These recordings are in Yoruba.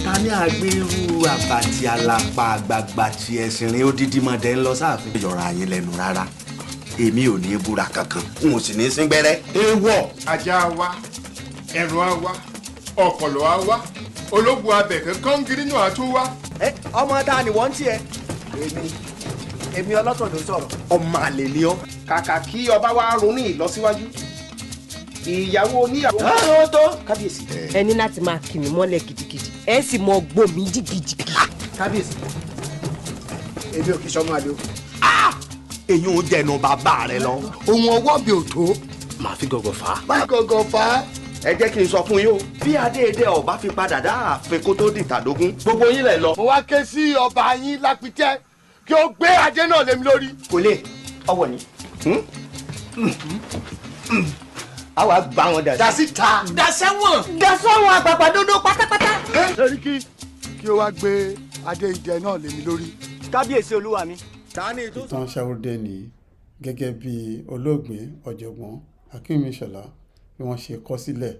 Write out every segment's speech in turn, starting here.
ta ní agbérú àbàtì àlàpà àgbààgbà tí ẹ̀sìn rìn odidi mọ̀dẹ́ ń lọ sáàfin ìjọra yín lẹ́nu rárá èmi ò ní búra kankan n ò sì ní sín gbẹ́rẹ́. ewọ ajá wa ẹ̀rùn á wá ọ̀pọ̀lọ́ á wá ológun abẹ̀kẹ́ kọ́ngírí náà á tún wá. ọmọ ta ni wọ́n ń tiẹ̀. èmi ọlọ́tọ̀ ló sọ̀rọ̀. ọmọ àlè ni ọ́. kàkà kí ọba wa ronú ìlọsíwájú ìyàwó oníyàwó. ó tó kábíyèsí. ẹ ní láti máa kì mí mọ́lẹ̀ gidigidi ẹ sì mọ gbó mi jìgìjìgì. kábíyèsí èmi ò kì í sọmọ àlè o. èyí ò jẹnu bàbá rẹ lọ. ohun ọwọ́ mi ò tó. màá fi gọ̀gọ̀ fà á. má gọ̀gọ̀ fà á. ẹ jẹ́ kí n sọ fún yín o bí adéèdè ọba fi padà dá ààfin kó tó dìtàdógún gbogbo yín lẹ lọ. mo wá ké sí ọba yín lápítẹ́ kí ó gbé adé náà lé mi lórí. kò lè ọwọ́ ni. àwa gbà wọn dà. dasi ta. dasẹ́wọ̀n. dasẹ́wọ̀n àpàpàdodo pátápátá. sẹ́ríkì kí ó wá gbé adé idẹ náà lé mi lórí. kábíyèsí olúwa mi. ìtàn Saworoide ní gẹ́gẹ́ bí olóògbé ọ̀jọ̀gbọ́n Akínwùmíṣọlá bí wọ́n ṣe kọ sílẹ̀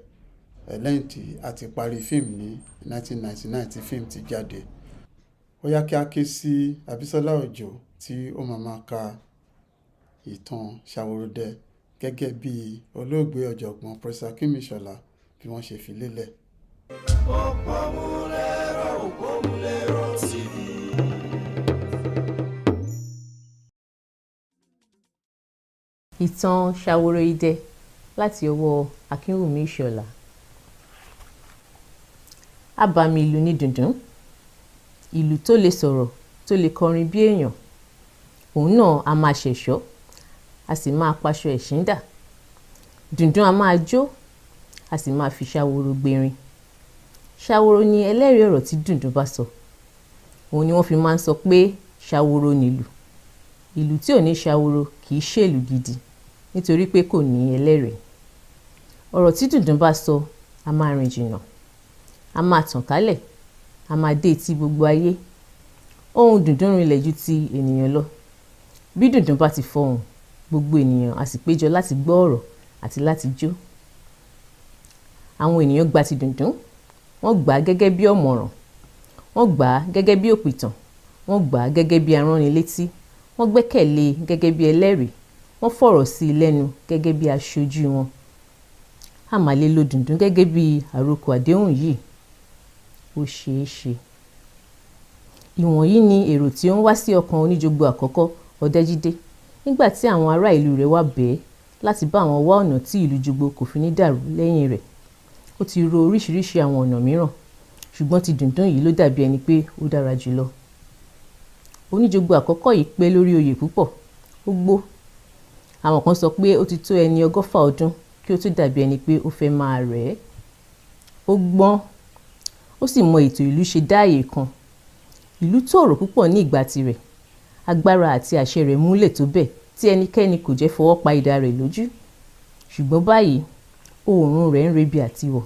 lẹ́yìn tí a ti parí fíìmù ní 1999 tí fíìmù ti jáde. Ó yá kí a ké sí Abisola Ojo tí ó máa ka ìtàn Saworoide gẹ́gẹ́ bí olóògbé ọ̀jọ̀gbọ́n Professor Akínwùmíṣọlá bí wọ́n ṣe fi lélẹ̀. Ìtàn Saworoide láti ọwọ́ Akínwùmíṣọlá. Abàmì ìlú ní dùndún, ìlú tó lè sọ̀rọ̀ tó lè kọrin bí èèyàn, òun náà a máa ṣẹ̀ṣọ́ a sì máa paṣọ ẹ̀ṣín dà, dùndún a máa jó a sì máa fi Saworo gbérin. Saworo ni ẹlẹ́rìí ọ̀rọ̀ tí dùndún bá sọ, òun ni wọ́n fi máa ń sọ pé Saworo nílù. Ìlú tí ò ní Saworo kì í ṣèlú gidi nítorí pé kò ní ẹlẹ́rìí. Ọ̀rọ̀ tí dùndún bá sọ a máa rìn jìnnà, a máa tàn kálẹ̀, a máa dé etí gbogbo ayé. Ohùn dùndún rinlẹ̀ ju ti ènìyàn lọ. Bí dùndún bá ti fọhùn, gbogbo ènìyàn a sì péjọ láti gbọ́ ọ̀rọ̀ àti láti jó. Àwọn ènìyàn gba ti dùndún, wọ́n gbà á gẹ́gẹ́ bí ọ̀mọ̀ràn, wọ́n gbà á gẹ́gẹ́ bí òpìtàn, wọ́n gbà á gẹ́gẹ́ bí aránnilétí, wọ́n gbẹ́kẹ̀lé gẹ́gẹ́ bí ẹlẹ́rìí, wọ́n fọ̀rọ̀ sí i lẹ́nu gẹ́gẹ́ bí aṣojú wọn. A máa lè lo dùndún gẹ́gẹ́ bí àrokò àdéhùn yìí. Ó ṣeé ṣe. Ìwọ̀nyí ni èrò tí ó ń wá sí ọkàn oníjogbo àkọ́kọ́ Ọdẹ́jídé nígbà tí àwọn ará ìlú rẹ̀ wá bẹ̀ẹ́ láti bá àwọn wá ọ̀nà tí ìlú jogbo kò fi ní dàrú lẹ́yìn rẹ̀. Ó ti ro oríṣiríṣi àwọn ọ̀nà mìíràn, ṣùgbọ́n ti dùndún yìí ló dàbí ẹni pé ó dára jùlọ. Oníjogbo àkọ́kọ́ yìí pẹ́ lórí oyè púpọ̀, ó gbó. Àwọn kan sọ pé ó ti tó ẹni 100 ọdún kí ó tó dàbí ẹni pé ó fẹ́ máa rẹ̀ ẹ́. Ó gbọ́n, ó sì mọ ètò ìlú ṣe dáàyè kan. Ìlú tòrò púpọ̀ ní ìgbà tirẹ̀, agbára àti àṣẹ rẹ̀ múlẹ̀ tó bẹ́ẹ̀ tí ẹnikẹ́ni kò jẹ́ fọwọ́ pa idà rẹ̀ lójú. Ṣùgbọ́n báyìí oòrùn rẹ̀ ń rebi àtiwọ̀.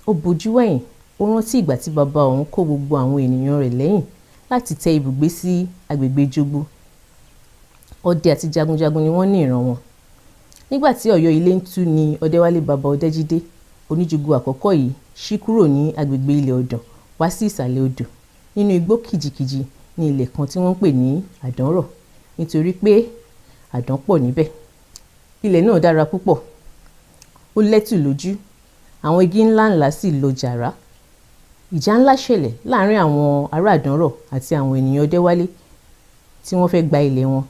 Ó bojú wẹ̀yìn, ó rántí ìgbà tí bàbá òun kó gbogbo àwọn ènìyàn rẹ̀ lẹ́yìn láti tẹ ibùgbé sí agbègbè jogbo. Ọdẹ àti jagunjagun ni wọ́n ní ìran wọn. Nígbà tí Ọ̀yọ́ ilé ń tú ni Ọdẹ́wálé bàbá Ọdẹ́jídé, oníjogbo àkọ́kọ́ yìí ṣí kúrò ní agbègbè ilẹ̀ ọ̀dàn wá sí ìsàlẹ̀ odò nínú igbó kìjikìji ní ilẹ̀ kan tí wọ́n ń pè ní àdánrọ̀ nítorí pé àdán pọ̀ níbẹ̀. Ilẹ̀ náà dára púpọ̀, ó lẹ́tù lójú, àwọn igi ńláńlá sì lọ jàrá. Ìjà ńlá ṣẹlẹ̀ láàrin àwọn ará àdánrọ̀ àti àwọn ènìyàn Ọdẹ́wálé tí wọ́n fẹ́ gba ilẹ̀ wọn.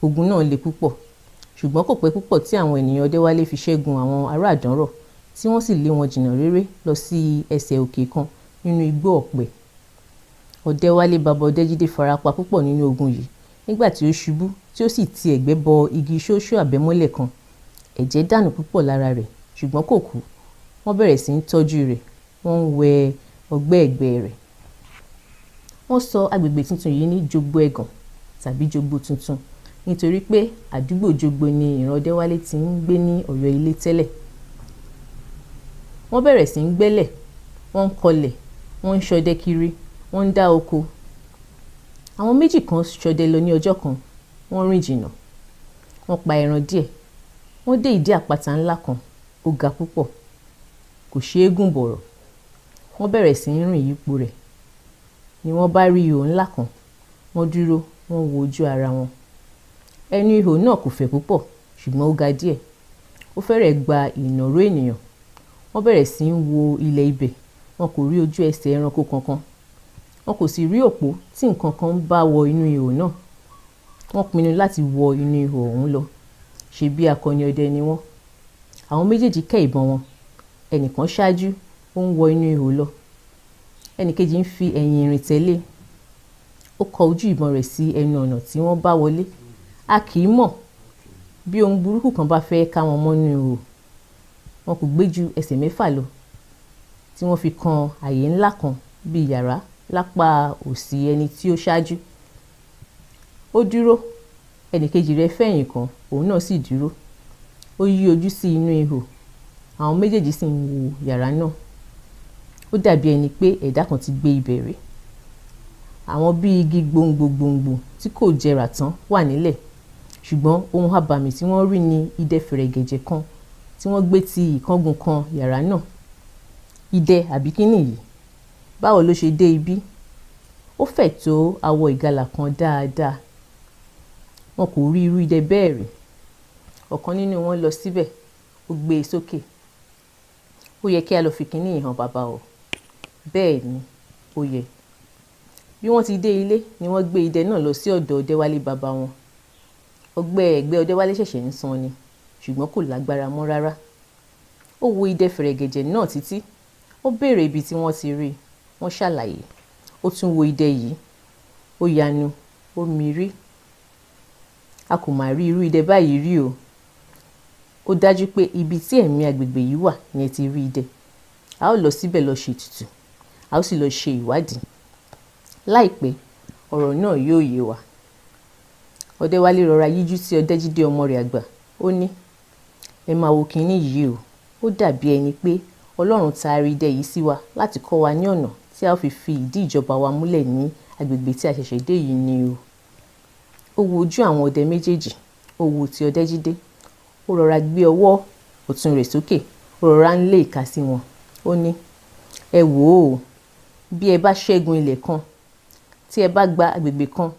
Ogun náà le púpọ̀, ṣùgbọ́n kò pẹ́ púpọ̀ tí àwọn ènìyàn Ọdẹ́wálé fi ṣẹ́gun àwọn ará àdánrọ̀ tí wọ́n sì lé wọn jìnnà réré lọ sí ẹsẹ̀ òkè kan nínú igbó ọ̀pẹ. Ọdẹ́wálé bàbá Ọdẹ́jídé farapa púpọ̀ nínú ogun yìí nígbà tí ó ṣubú tí ó sì ti ẹ̀gbẹ́ bọ igi ṣóṣó àbẹ́mọ́lẹ̀ kan. Ẹ̀jẹ̀ dànù púpọ̀ lára rẹ̀ ṣùgbọ́n kò kú. Wọ́n bẹ̀rẹ̀ sí ń tọ́jú rẹ̀, wọ́n ń wẹ ọgbẹ́ ẹ̀gbẹ́ rẹ̀. Wọ́n sọ agbègbè tuntun yìí ní Jogbo Ẹ̀gàn tàbí Jogbo Tuntun nítorí pé àdúgbò Jogbo ni ìran Ọdẹ́wálé ti ń gbé ní Ọ̀yọ́ ilé tẹ́lẹ̀. Wọ́n bẹ̀rẹ̀ sí ń gbẹ́lẹ̀, wọ́n ń kọlẹ̀, wọ́n ń ṣọdẹ kiri, wọ́n ń dá oko. Àwọn méjì kan ṣọdẹ lọ ní ọjọ́ kan, wọ́n rìn jìnnà, wọ́n pa ẹran díẹ̀, wọ́n dé ìdí àpáta ńlá kan, ó ga púpọ̀. kò ṣeé gùn bọ̀rọ̀. Wọ́n bẹ̀rẹ̀ sí í rìn yípo rẹ̀ ni wọ́n bá rí ihò ńlá kan. Wọ́n dúró, wọ́n wo ojú ara wọn. Ẹnu ihò náà kò fẹ̀ púpọ̀ ṣùgbọ́n ó ga díẹ̀. Ó fẹ́rẹ̀ gba ìnàró ènìyàn. Wọ́n bẹ̀rẹ̀ sí í wo ilẹ̀ ibẹ̀. Wọn kò rí ojú ẹsẹ̀ ẹranko kankan. Wọn kò sì rí òpó tí nǹkan kan bá wọ inú ihò náà. Wọ́n pinnu láti wọ inú ihò ọ̀hún lọ. Ṣe bí akọni ọdẹ ni wọ́n. Àwọn méjèèjì kẹ́ ìbọn wọn. Ẹnìkan ṣáájú, ó ń wọ inú ihò lọ. Ẹnìkejì ń fi ẹ̀yìn rìn tẹ̀lé. Ó kọ ojú ìbọn rẹ̀ sí ẹnu ọ̀nà tí wọ́n bá wọlé. A kì í mọ̀ bí ohun burúkú kan bá fẹ́ ká wọn mọ́nú ihò. Wọn kò gbé ju ẹsẹ̀ 6 lọ tí wọ́n fi kan àyè ńlá kan bí yàrá lápá òsì ẹni tí ó ṣáájú. Ó dúró. Ẹnìkejì rẹ̀ fẹ̀yìn kàn, òun náà sì dúró. Ó yí ojú sí inú ihò. Àwọn méjèèjì sì ń wo yàrá náà. Ó dàbí ẹni pé ẹ̀dá kan ti gbé ibẹ̀ rí. Àwọn bí igi gbòǹgbò tí kò jẹrà tán wà nílẹ̀. Ṣùgbọ́n ohun àbàmì tí wọ́n rí ni idẹ fẹ̀rẹ̀gẹ̀jẹ̀ kan tí wọ́n gbé ti ìkángun kan yàrá náà. Idẹ àbí kí nìyí? Báwo ló ṣe dé ibí? Ó fẹ̀ tó awọ ìgalà kan dáadáa. Wọn kò rí irú idẹ bẹ́ẹ̀ rí. Ọ̀kan nínú wọn lọ síbẹ̀. Ó gbé e sókè. Ó yẹ kí a lọ fi kíní hàn bàbá o. Bẹ́ẹ̀ ni, ó yẹ. Bí wọ́n ti dé ilé ni wọ́n gbé idẹ náà lọ sí ọ̀dọ̀ Ọdẹ́wálé bàbá wọn. Ọgbẹ́ ẹ̀gbẹ́ Ọdẹ́wálé ṣẹ̀ṣẹ̀ ń san ni, ṣùgbọ́n kò lágbára mọ́ rárá. Ó wo idẹ fẹ̀rẹ̀gẹ̀jẹ̀ náà títí. Ó béèrè ibi tí wọ́n ti rí i. Wọ́n ṣàlàyé. Ó tún wo idẹ yìí. Ó yanu. Ó mirí. A kò mà rí irú idẹ báyìí rí o. Ó dájú pé ibi tí ẹ̀mí agbègbè yìí wà ni ẹ ti rí idẹ. A ó lọ síbẹ̀ lọ ṣe ètùtù. A ó sì lọ ṣe ìwádìí. Láìpẹ́, ọ̀rọ̀ náà yóò yé wa. Ọdẹ́wálé rọra yíjú sí Ọdẹ́jídé ọmọ rẹ̀ àgbà. Ó ní, ẹ máa wo kinní yìí o. Ó dàbí ẹni pé Ọlọ́run taari idẹ yìí sí wa láti kọ́ wa ní ọ̀nà tí a ó fi ìdí ìjọba wa múlẹ̀ ní agbègbè tí a ṣẹ̀ṣẹ̀ dé yìí ni o. Ó wo ojú àwọn ọdẹ méjèèjì. Ó wo ti Ọdẹ́jídé. Ó rọra gbé ọwọ́ ọ̀tún rẹ̀ sókè. Ó rọra ń lé ìka sí wọn. Ó ní, ẹ wò ó, bí ẹ bá ṣẹ́gun ilẹ̀ kan, tí ẹ bá gba agbègbè kan,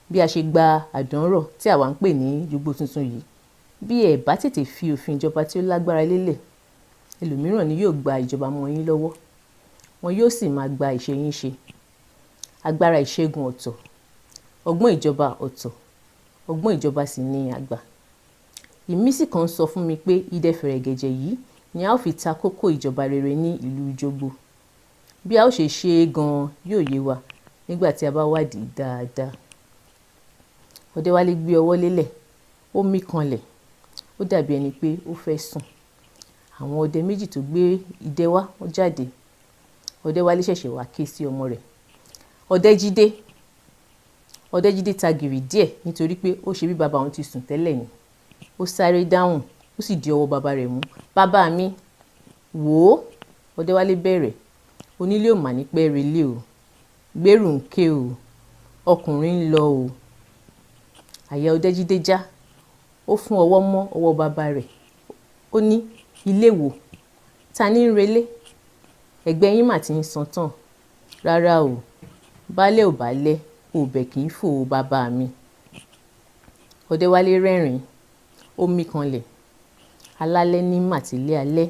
bí a ṣe gba àdánrọ̀ tí àwa ń pè ní Jogbo tuntun yìí, bí ẹ bá tètè fi òfin ìjọba tí ó lágbára lélẹ̀, ẹlòmíràn ni yóò gba ìjọba mọ́ yín lọ́wọ́. Wọn yóò sì máa gba ìṣe yín ṣe. Agbára ìṣẹ́gun ọ̀tọ̀, ọgbọ́n ìjọba ọ̀tọ̀, ọgbọ́n ìjọba sì ni àgbà. Ìmísí kan sọ fún mi pé idẹ fẹ̀rẹ̀gẹ̀jẹ̀ yìí ni a ó fi ta kókó ìjọba rere ní ìlú Jogbo. Bí a ó ṣe ṣe é gan-an yóò yé wa nígbà tí a bá wádìí dáadáa. Ọdẹ́wálé gbé ọwọ́ lélẹ̀. Ó mí kanlẹ̀. Ó dàbí ẹni pé ó fẹ́ sùn. Àwọn ọdẹ méjì tó gbé idẹ wá wọ́n jáde. Ọdẹ́wálé ṣẹ̀ṣẹ̀ wá ké sí ọmọ rẹ̀. Ọdẹ́jídé. Ọdẹ́jídé ta gìrì díẹ̀ nítorí pé ó ṣe bí bàbá òun ti sùn tẹ́lẹ̀ ni. Ó sáré dáhùn. Ó sì di ọwọ́ bàbá rẹ̀ mú. Bàbá mi, wò ó. Ọdẹ́wálé bẹ̀rẹ̀. Onílé ò mà ní pẹ́ relé o. Gbérù ń ké o. Ọkùnrin ń lọ o. Àyà Ọdẹ́jídé já. Ó fún ọwọ́ mọ́ ọwọ́ bàbá rẹ̀. Ó ní, ilé wo? Ta ní ń relé? Ẹgbẹ́ yín mà ti ń san tán. Rárá o. Baálẹ̀ ò bálẹ̀, òbẹ̀ kì í fò o bàbá mi. Ọdẹ́wálé rẹ́rìn-ín. Ó mí kanlẹ̀. Alálẹ̀ ní màtílé alẹ́.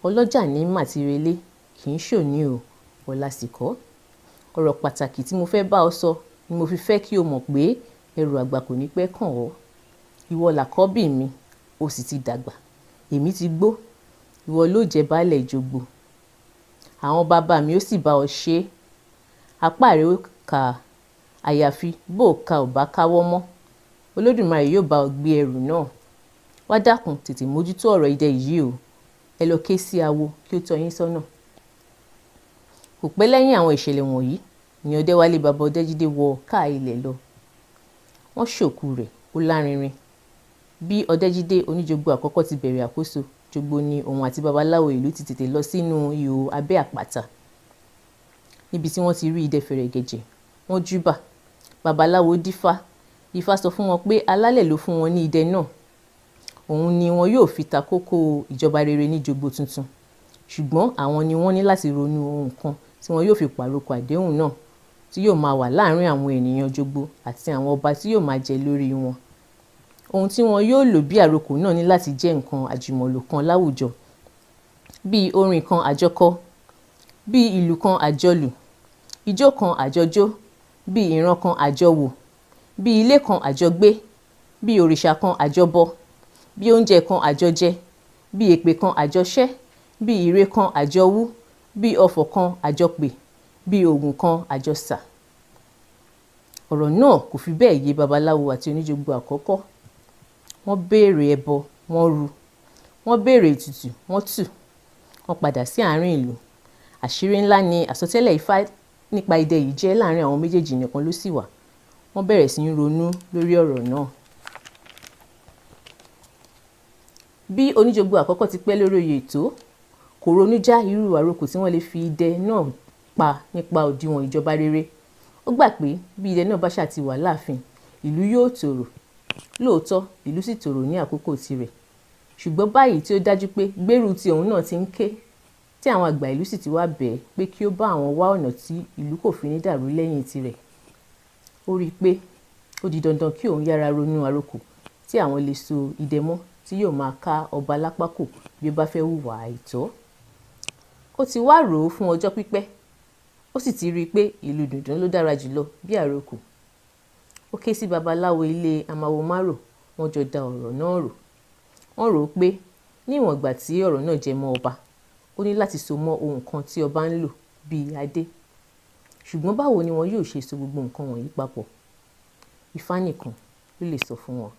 Ọlọ́jà ní màtírelé. Kì í ṣòní o. Ọ̀la sì kọ́. Ọ̀rọ̀ pàtàkì tí mo fẹ́ bá ọ sọ ni mo fi fẹ́ kí o mọ̀ pé ẹrù àgbà kò ní pẹ́ kàn ọ́. Ìwọ làkọ́bí mi. O sì ti dàgbà. Èmi ti gbó. Ìwọ ló jẹ baálẹ̀ Jogbo. Àwọn bàbá mi ó sì bá ọ ṣe é. Apá rẹ̀ ó kà. Àyàfi bó o ka ò bá káwọ́ mọ́. Olódùmarè yóò bá ọ gbé ẹrù náà. Wá dákun tètè mójútó ọ̀rọ̀ idẹ yìí o. Ẹ lọ ké sí awo kí ó tọ́ yín sọ́nà. Kò pẹ́ lẹ́yìn àwọn ìṣẹ̀lẹ̀ wọ̀nyí ni Ọdẹ́wálé bàbá Ọdẹ́jídé wọ káà ilẹ̀ lọ. Wọ́n ṣòkú rẹ̀. Ó lárinrin. Bí Ọdẹ́jídé oníjogbo àkọ́kọ́ ti bẹ̀rẹ̀ àkóso, Jogbo ni òun àti babaláwo ìlú ti tètè lọ sínú ihò abẹ́ àpáta. Níbi tí wọ́n ti rí idẹ fẹ̀rẹ̀gẹ̀jẹ̀, wọ́n júbà. Babaláwo dífá. Ifá sọ fún wọn pé alálẹ̀ ló fún wọn ní idẹ náà. Òun ni wọn yóò fi ta kókó ìjọba rere ní Jogbo tuntun. ṣùgbọ́n àwọn ni wọ́n ní láti ronú ohun kan tí wọn yóò fi pàrokò àdéhùn náà tí yóò máa wà láàárín àwọn ènìyàn jogbo àti àwọn ọba tí yóò máa jẹ lórí wọn. Ohun tí wọn yóò lò bí àrokò náà ní láti jẹ́ nǹkan àjùmọ̀lò kan láwùjọ, bíi orin kan àjọkọ, bíi ìlù kan àjọlù, ijó kan àjọjó, bíi ìran kan àjọwò, bíi ilé kan àjọgbé, bíi òrìṣà kan àjọbọ, bíi oúnjẹ kan àjọjẹ, bíi èpè kan àjọṣẹ́, bíi ire kan àjọwú, bíi ọfọ̀ kan àjọpè, bíi ògùn kan àjọsà. Ọ̀rọ̀ náà kò fi bẹ́ẹ̀ yé babaláwo àti oníjogbo àkọ́kọ́. Wọ́n béèrè ẹbọ, wọ́n rú. Wọ́n béèrè ètùtù, wọ́n tù. Wọ́n padà sí àárín ìlú. Àṣírí ńlá ni àsọtẹ́lẹ̀ Ifá nípa idẹ yìí jẹ́ láàárín àwọn méjèèjì nìkan ló sì wà. Wọ́n bẹ̀rẹ̀ sí í ronú lórí ọ̀rọ̀ náà. Bí oníjogbo àkọ́kọ́ ti pẹ́ lórí oyè tó, kò ronú já irú àrokò tí wọ́n lè fi idẹ náà pa nípa òdiwọ̀n ìjọba rere. Ó gbà pé bí idẹ náà bá ṣáà ti wà láàfin, ìlú yóò tòrò. Lóòótọ́, ìlú sì tòrò ní àkókò tirẹ̀. Ṣùgbọ́n báyìí tí ó dájú pé gbèrú tí òun náà ti ń ké, tí àwọn àgbà ìlú sì ti wá bẹ̀ẹ́ pé kí ó bá àwọn wá ọ̀nà tí ìlú kò fi ní dàrú lẹ́yìn tirẹ̀. Ó rí i pé ó di dandan kí òun yára ronú àrokò tí àwọn lè so idẹ mọ́ tí yóò máa ká ọba lápákò bí ó bá fẹ́ hùwà àìtọ́. Ó ti wá rò ó fún ọjọ́ pípẹ́. Ó sì ti rí i pé ìlù dùndún ló dára jùlọ bí àrokò. Ó ké sí babaláwo ilé amáwo márò, wọ́n jọ da ọ̀rọ̀ náà rò. Wọ́n rò ó pé níwọ̀n ìgbà tí ọ̀rọ̀ náà jẹ mọ́ ọba, ó ní láti so mọ́ ohun kan tí ọba ń lò bíi adé. Ṣùgbọ́n báwo ni wọn yóò ṣe so gbogbo nǹkan wọ̀nyí papọ̀? Ifá nìkan ló lè sọ fún wọn.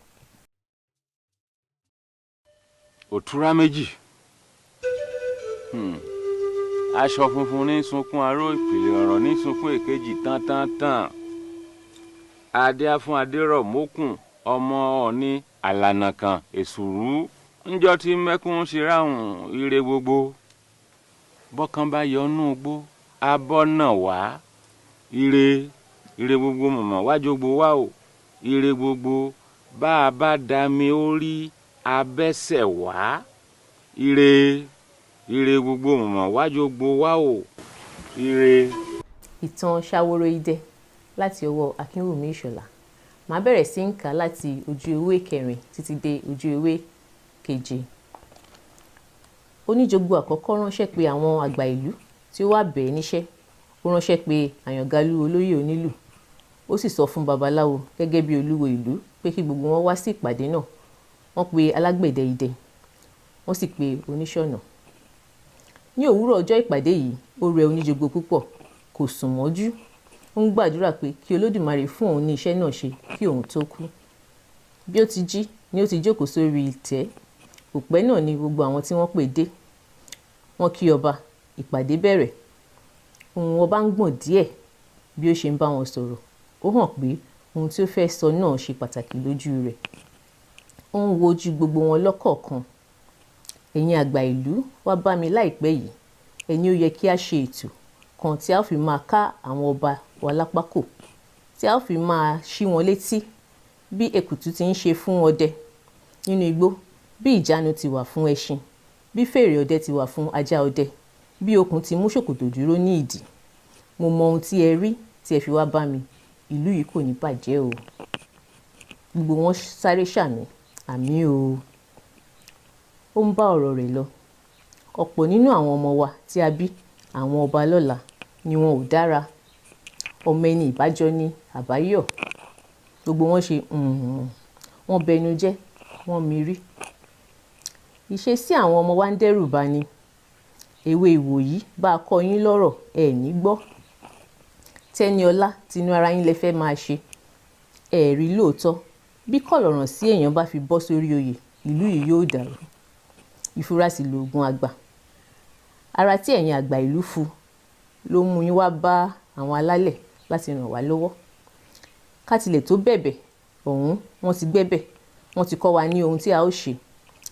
Òtúrá méjì. Aṣọ funfun ní sunkún aró, ìpìlẹ̀ ọ̀rọ̀ ní sunkún èkejì tán. Adé á fún adérọ̀ mókùn ọmọ Ọ̀ọ̀ni àlànà kan èsùrú. Ńjọ́ tí mẹ́kún ṣe ráhùn ire gbogbo. Bọ́kàn bá yọnú gbó, abọ́ náà wá. Ire gbogbo mọ̀mọ́ wá jogbo wá o. Ire gbogbo bá a bá dami orí abẹ́sẹ̀ wá. Ire gbogbo mọ̀mọ́ wá jogbo wá o. Ire. Ìtàn Saworoide láti ọwọ́ Akínwùmí Ìṣọ̀lá. Màá bẹ̀rẹ̀ sí ń kà láti ojú ewé 4 títí dé ojú ewé 7. Oníjogbo àkọ́kọ́ ránṣẹ́ pé àwọn àgbà ìlú tí ó wá bẹ̀ẹ́ níṣẹ́. Ó ránṣẹ́ pé Àyàngalú olóyè onílù. Ó sì sọ fún babaláwo gẹ́gẹ́ bí olúwo ìlú pé kí gbogbo wọn wá sí ìpàdé náà. Wọ́n pe alágbẹ̀dẹ idẹ. Wọ́n sì pe oníṣọ̀nà. Ní òwúrọ̀ ọjọ́ ìpàdé yìí, ó rẹ oníjogbo púpọ̀. Kò sùn mọ́jú. Ó ń gbàdúrà pé kí Olódùmarè fún òun ní iṣẹ́ náà ṣe kí òun tó kú. Bí ó ti jí ni ó ti jókòó sórí ìtẹ́. Kò pẹ́ náà ni gbogbo àwọn tí wọ́n pè dé. Wọ́n kí ọba. Ìpàdé bẹ̀rẹ̀. Ohùn ọba ń gbọ̀n díẹ̀ bí ó ṣe ń bá wọn sọ̀rọ̀. Ó hàn pé ohun tí ó fẹ́ sọ náà ṣe pàtàkì lójú rẹ̀. Ó ń wo ojú gbogbo wọn lọ́kọ̀ọ̀kan. Ẹ̀yin àgbà ìlú wá bá mi láìpẹ́ yìí. Ẹ ní ó yẹ kí a ṣe ètò kan tí a ó fi máa ká àwọn ọba wa lápákò, tí a ó fi máa ṣí wọn létí bí èkùtù ti ń ṣe fún ọdẹ nínú igbó, bí ìjánu ti wà fún ẹṣin, bí fèrè ọdẹ ti wà fún ajá ọdẹ, bí okùn ti mú ṣòkòtò dúró ní ìdí. Mo mọ ohun tí ẹ rí tí ẹ fi wá bá mi. Ìlú yìí kò ní bàjẹ́ o. Gbogbo wọn sáré ṣàmì. Àmín o. Ó ń bá ọ̀rọ̀ rẹ̀ lọ. Ọ̀pọ̀ nínú àwọn ọmọ wa tí a bí àwọn ọba lọ́la ni wọn ò dára. Ọmọ ẹni ìbájọ́ ní àbáyọ̀. Gbogbo wọn ṣe wọ́n bẹnu jẹ́, wọ́n mirí. Ìṣesí àwọn ọmọ wa ń dẹ́rù bà ni. Èwe ìwòyí bá a kọ́ yín lọ́rọ̀ ẹ ní gbọ́. Tẹ́niọlá tinú ara yín lẹ fẹ́ máa ṣe. Ẹ rí lóòótọ́ bí kọ̀lọ̀ràn sí èèyàn bá fi bọ́ sórí oyè, ìlú yìí yóò dàrú. Ìfura sì lòògùn àgbà. Ara tí ẹ̀yin àgbà ìlú fu ló mú yín wá bá àwọn alálẹ̀ láti ràn wá lọ́wọ́. Ká tilẹ̀ tó bẹ̀bẹ̀ ọ̀hún, wọ́n ti gbẹ́bẹ̀. Wọ́n ti kọ́ wa ní ohun tí a ó ṣe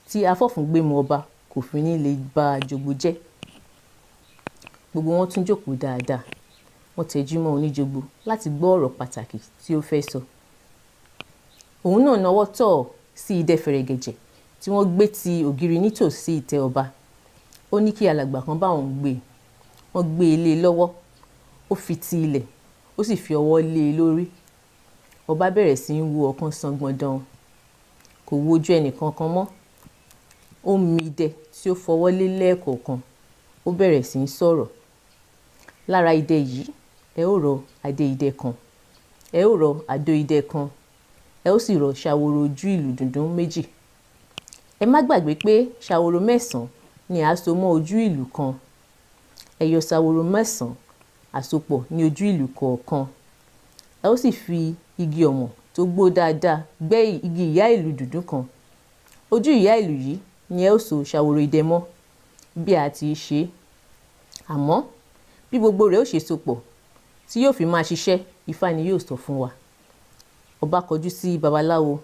tí afọ́fúngbẹ́mu ọba kò fi ní lè ba jogbo jẹ́. Gbogbo wọn tún jókòó dáadáa. Wọ́n tẹjú mọ́ oníjogbo láti gbọ́ ọ̀rọ̀ pàtàkì tí ó fẹ́ sọ. Òun náà nawọ́ tọ̀ sí idẹ fẹ̀rẹ̀gẹ̀jẹ̀ tí wọ́n gbé ti ògiri nítòsí ìtẹ́ ọba. ó ní kí alàgbà kan bá òun gbé wọ́n gbé e lé e lọ́wọ́ ó fi ti ilẹ̀ ó sì fi ọwọ́ lé e lórí. Ọba bẹ̀rẹ̀ sí í wo ọ̀kan sangbọ̀ndàn kò wo ojú ẹnìkankan mọ́. Ó mi idẹ tí ó fọwọ́ lé lẹ́ẹ̀kọ̀ọ̀kan ó bẹ̀rẹ̀ sí í sọ̀rọ̀. Lára idẹ yìí ẹ ó rọ adé idẹ kan, ẹ ó rọ àdó idẹ kan, ẹ ó sì rọ ṣàwòrò ojú ìlù dùndún méjì. Ẹ má gbàgbé pé ṣàwòrò mẹ́sàn-án ni a so mọ́ ojú ìlù kan. Ẹ yọ ṣàwòrò mẹ́sàn-án àsopọ̀ ní ojú ìlù kọ̀ọ̀kan. Ẹ ó sì fi igi ọ̀mọ̀ tó gbó dáadáa gbẹ́ igi ìyá ìlù dùndún kan. Ojú ìyá ìlù yìí ni ẹ ó so ṣàwòrò idẹ mọ́ bí a ti ṣe. Àmọ́ bí gbogbo rẹ̀ ó ṣe sopọ̀ tí yóò fi máa ṣiṣẹ́ Ifá ni yóò sọ fún wa. Ọba kọjú sí babaláwo,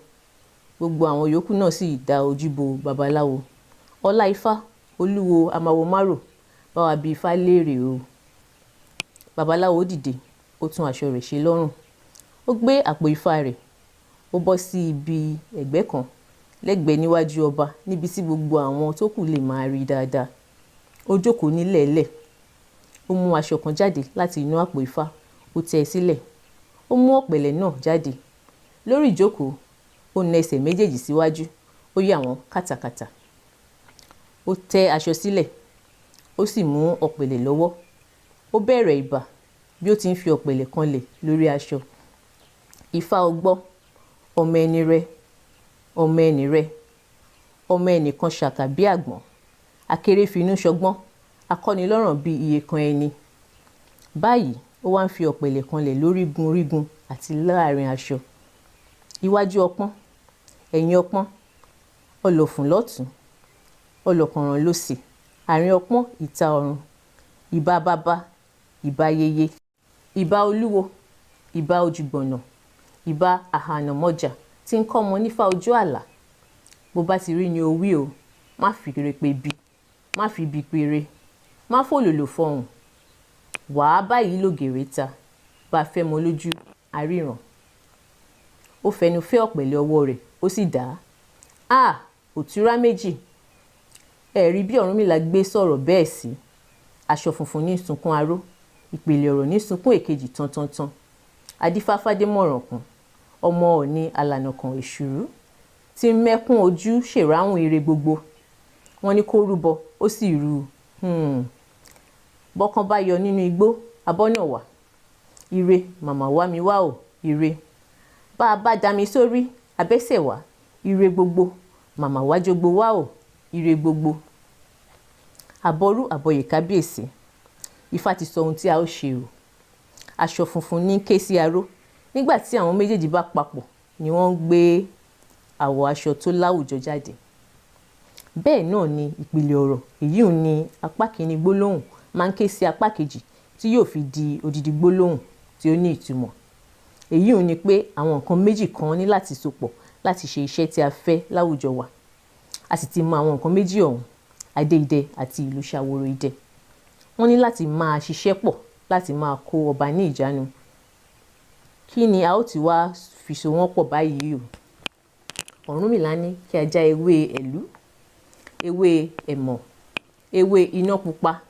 gbogbo àwọn yòókù náà sì dá ojú bo babaláwo. Ọlá Ifá, olúwo amáwo márò, bá wa bi Ifá léèrè o. Babaláwo dìde, ó tún aṣọ rẹ̀ ṣe lọ́rùn. Ó gbé àpò Ifá rẹ̀, ó bọ́ sí ibi ẹ̀gbẹ́ kan lẹ́gbẹ̀ẹ́ níwájú ọba níbi tí gbogbo àwọn tó kù lè máa rí dáadáa. Ó jókòó nílẹ̀ẹ́lẹ̀. Ó mú aṣọ kan jáde láti inú àpò Ifá, ó tẹ́ ẹ sílẹ̀. Ó mú ọ̀pẹ̀lẹ̀ náà jáde. Lórí ìjókòó, ó na ẹsẹ̀ méjèèjì síwájú, ó yà wọ́n kàtàkàtà. Ó tẹ́ aṣọ sílẹ̀, ó sì mú ọ̀pẹ̀lẹ̀ lọ́wọ́. Ó bẹ̀rẹ̀ ìbà bí ó ti ń fi ọ̀pẹ̀lẹ̀ kanlẹ̀ lórí aṣọ. Ifá o gbọ́, ọmọ ẹni rẹ, ọmọ ẹni rẹ, ọmọ ẹnìkan ṣàkà bí àgbọ̀n, akéré finú ṣọgbọ́n, akọ́nilọ́rọ̀ bí iye kan ẹni. Báyìí ó wá ń fi ọ̀pẹ̀lẹ̀ kanlẹ̀ lórígun orígun àti láàrin aṣọ. Iwájú ọpọ́n, ẹ̀yìn ọpọ́n, ọlọ̀fún lọ́tún, ọlọ̀kànràn lósì, àárín ọpọ́n ìta ọ̀run, ìbà bàbá, ìbà yeye, ìbà olúwo, ìbà ojúgbọ̀nà, ìbà àhànàmọ́jà tí ń kọ́ ọmọ nífà ojú àlà. Bó bá ti rí ni o wí o, má fi rere pe bí, má fi bí péré, má fòlòlò fọhùn. Wàá báyìí lògèrè ta, bá fẹ́ mọ lójú àríran. Ó fẹnu fẹ́ ọ̀pẹ̀lẹ̀ ọwọ́ rẹ̀, ó sì dà á. Òtúrá méjì. Ẹ̀rí bí Ọ̀rúnmìlà gbé sọ̀rọ̀ bẹ́ẹ̀ sí. Aṣọ funfun ní sunkún aró, ìpèlè ọ̀rọ̀ ní sunkún èkejì tantantan. Adífáfádé mọ̀ràn kan, ọmọ Ọ̀ọ̀ni alànà kan èṣùrú, tí ń mẹ́kún ojú ṣèráhùn ire gbogbo. Wọ́n ní kó rúbọ, ó sì rú. Bọ́kàn bá yọ nínú igbó, abọ́ náà wà. Ire màmá wá mi wá o, ire. Bá a bá dá mi sórí, abẹ́sẹ̀ wá, ire gbogbo, màmá wá jogbo wá o, ire gbogbo. Àbọrú àbọyè kábíyèsí. Ifá ti sọ ohun tí a ó ṣe o. Aṣọ funfun ní ké sí aró. Nígbà tí àwọn méjèèjì bá papọ̀ ni wọ́n ń gbé àwọ̀ aṣọ tó láwùjọ jáde. Bẹ́ẹ̀ náà ni ìpìlẹ̀ ọ̀rọ̀, èyí ò ní apá kìíní gbólóhùn máa ń ké sí apá kejì tí yóò fi di odidi gbólóhùn tí ó ní ìtumọ̀. Èyí ò ní pé àwọn nǹkan méjì kan ní láti sopọ̀ láti ṣe iṣẹ́ tí a fẹ́ láwùjọ wa. A sì ti mọ àwọn nǹkan méjì ọ̀hún, adé idẹ àti ìlú ṣàwòrò idẹ. Wọ́n ní láti máa ṣiṣẹ́ pọ̀ láti máa kó ọba ní ìjánu. Kí ni a ó ti wá fi so wọ́n pọ̀ báyìí o? Ọ̀rúnmìlà ní kí a já ewé ẹ̀lú, ewé ẹ̀mọ̀, ewé iná pupa,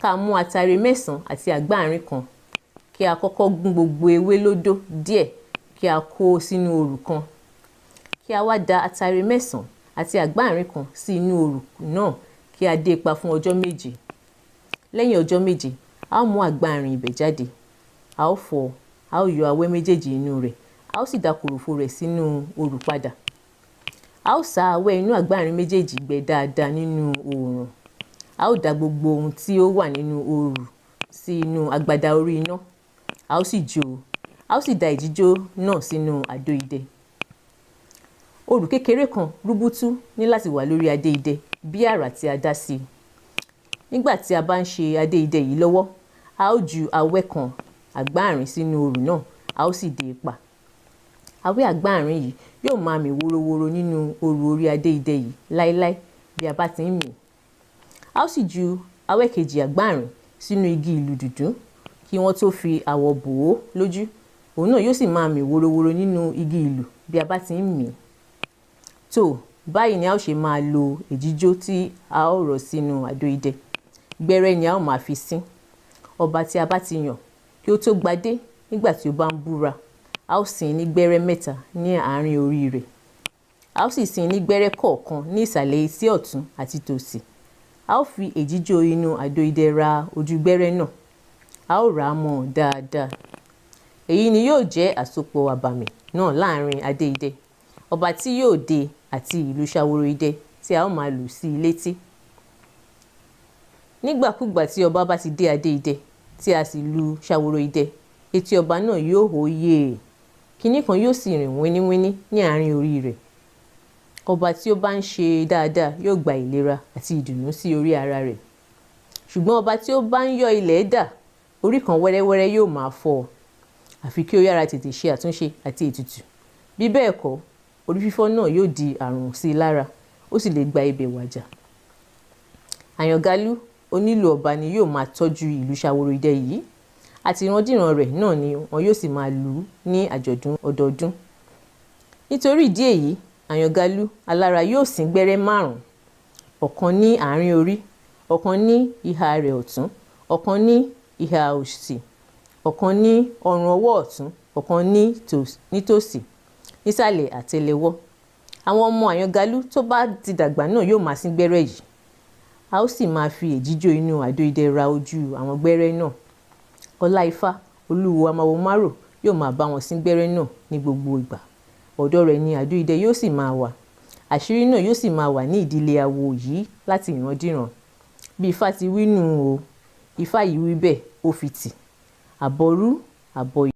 ká mú atare mẹ́sàn-án àti àgbáàrín kan. Kí a kọ́kọ́ gún gbogbo ewé lódó díẹ̀ kí a kó sínú òrù kan. Kí a wá da atare mẹ́sàn-án àti àgbáàrín kan sí inú òrù náà kí a dé pa fún ọjọ́ méje. Lẹ́yìn ọjọ́ méje, a ó mú àgbáàrín ibẹ̀ jáde. A ó fọ̀, a ó yọ awẹ́ méjèèjì inú rẹ̀, a ó sì da kòròfo rẹ̀ sínú òrù padà. A ó sá awẹ́ inú àgbáàrín méjèèjì gbẹ dáadáa nínú oòrùn. A ó da gbogbo ohun tí ó wà nínú òrù sí inú agbada orí iná. A ó sì jó, a ó sì da ìjíjó náà sínú àdó idẹ. Òrù kékeré kan rúbútú ní láti wà lórí adé idẹ bí àrà tí a dá sí i. Nígbà tí a bá ń ṣe adé idẹ yìí lọ́wọ́, a ó ju awẹ́ kan àgbáàrín sínú òrù náà, a ó sì dé pa. Awẹ́ àgbáàrín yìí yóò máa mì worowóró nínú òrù orí adé idẹ yìí láéláé bí a bá ti ń mì. A ó sì ju awẹ́ kejì àgbáàrín sínú igi ìlù dùndún kí wọ́n tó fi àwọ̀ bò ó lójú. Òun náà yóò sì máa mì worowóró nínú igi ìlù bí a bá ti ń mì. Tó báyìí ni a ó ṣe máa lo èjíjó tí a ó rọ̀ sínú àdó idẹ gbẹ́rẹ́ ni a ó máa fi sín. Ọba tí a bá ti yàn kí ó tó gbadé nígbà tí ó bá ń búra, a ó sín ní gbẹ́rẹ́ mẹ́ta ní àárín orí rẹ̀. A ó sì sín ní gbẹ́rẹ́ kọ̀ọ̀kan ní ìsàlẹ̀ etí ọ̀tún àti tòsì. A ó fi èjìjò inú àdó idẹ ra ojú gbẹ́rẹ́ náà. A ó rà á mọ́ dáadáa. Èyí ni yóò jẹ́ àsopọ̀ àbàmì náà láàrin adé idẹ, ọba tí yóò dé àti ìlú Saworoide tí a ó máa lù sí i létí. Nígbàkúgbà tí ọba bá ti dé adé idẹ tí a sì lu Saworoide, etí ọba náà yóò hó yè. Kinní kan yóò sì rìn wíníwíní ní àárín orí rẹ̀. Ọba tí ó bá ń ṣe dáadáa yóò gba ìlera àti ìdùnnú sí orí ara rẹ̀. Ṣùgbọ́n ọba tí ó bá ń yọ ilẹ̀ dà, orí kan wẹ́rẹ́wẹ́rẹ́ yóò máa fọ́ ọ. Àfi kí ó yára tètè ṣe àtúnṣe àti ètùtù. Bí bẹ́ẹ̀ kọ́, orí fífọ́ náà yóò di àrùn sí i lára, ó sì lè gba ibẹ̀ wàjà. Àyàngalú onílù ọba ni yóò máa tọ́jú ìlú Saworoide yìí, àti ìrandíran rẹ̀ náà ni wọn yóò sì máa lù ú ní àjọ̀dún ọdọọdún. Nítorí ìdí èyí, Àyàngalú alára yóò sín gbẹ́rẹ́ 5, ọ̀kan ní àárín orí, ọ̀kan ní ìhà rẹ̀ ọ̀tún, ọ̀kan ní ìhà òsì, ọ̀kan ní ọrùn ọwọ́ ọ̀tún, ọ̀kan ní tòsì, nísàlẹ̀ àtẹ́lẹwọ́. Àwọn ọmọ Àyàngalú tó bá ti dàgbà náà yóò máa sín gbẹ́rẹ́ yìí. A ó sì máa fi èjìjò inú àdó idẹ ra ojú àwọn gbẹ́rẹ́ náà. Ọlá Ifá, olúwo amáwo márò yóò máa bá wọn sín gbẹ́rẹ́ náà ní gbogbo ìgbà. Ọ̀dọ̀ rẹ̀ ni àdó idẹ yóò sì máa wà. Àṣírí náà yóò sì máa wà ní ìdílé awo yìí láti ìrandíran. Bí Ifá ti wí nù o, Ifá yìí wí bẹ́ẹ̀, ó fi tì. Àbọ̀rú àbọ̀yè.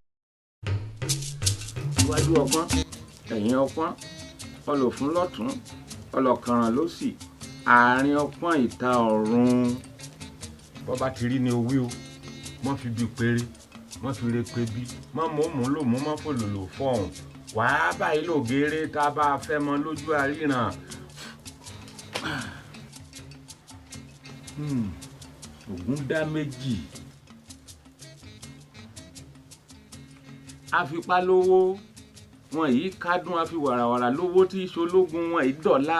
Iwájú ọpọ́n, ẹ̀yìn ọpọ́n, ọlọ́fun lọ́tún, ọlọ́kànràn lósì, àárín ọpọ́n ìta ọ̀run. Bọ́ba ti rí ni o wí o, mọ́ fi bí péré, mọ́ fi re pé bí, mọ́ mọ́ mú lò mú mọ́ fòlòlò fọ́ọ̀hún. Wàá báyìí lò géré tá a bá fẹ́ mọ lójú àríran. Ògún dá méjì. Afipá lówó, wọn yìí kádùn àfi wàràwàrà lówó tí ìṣológun wọn yìí dọ̀la.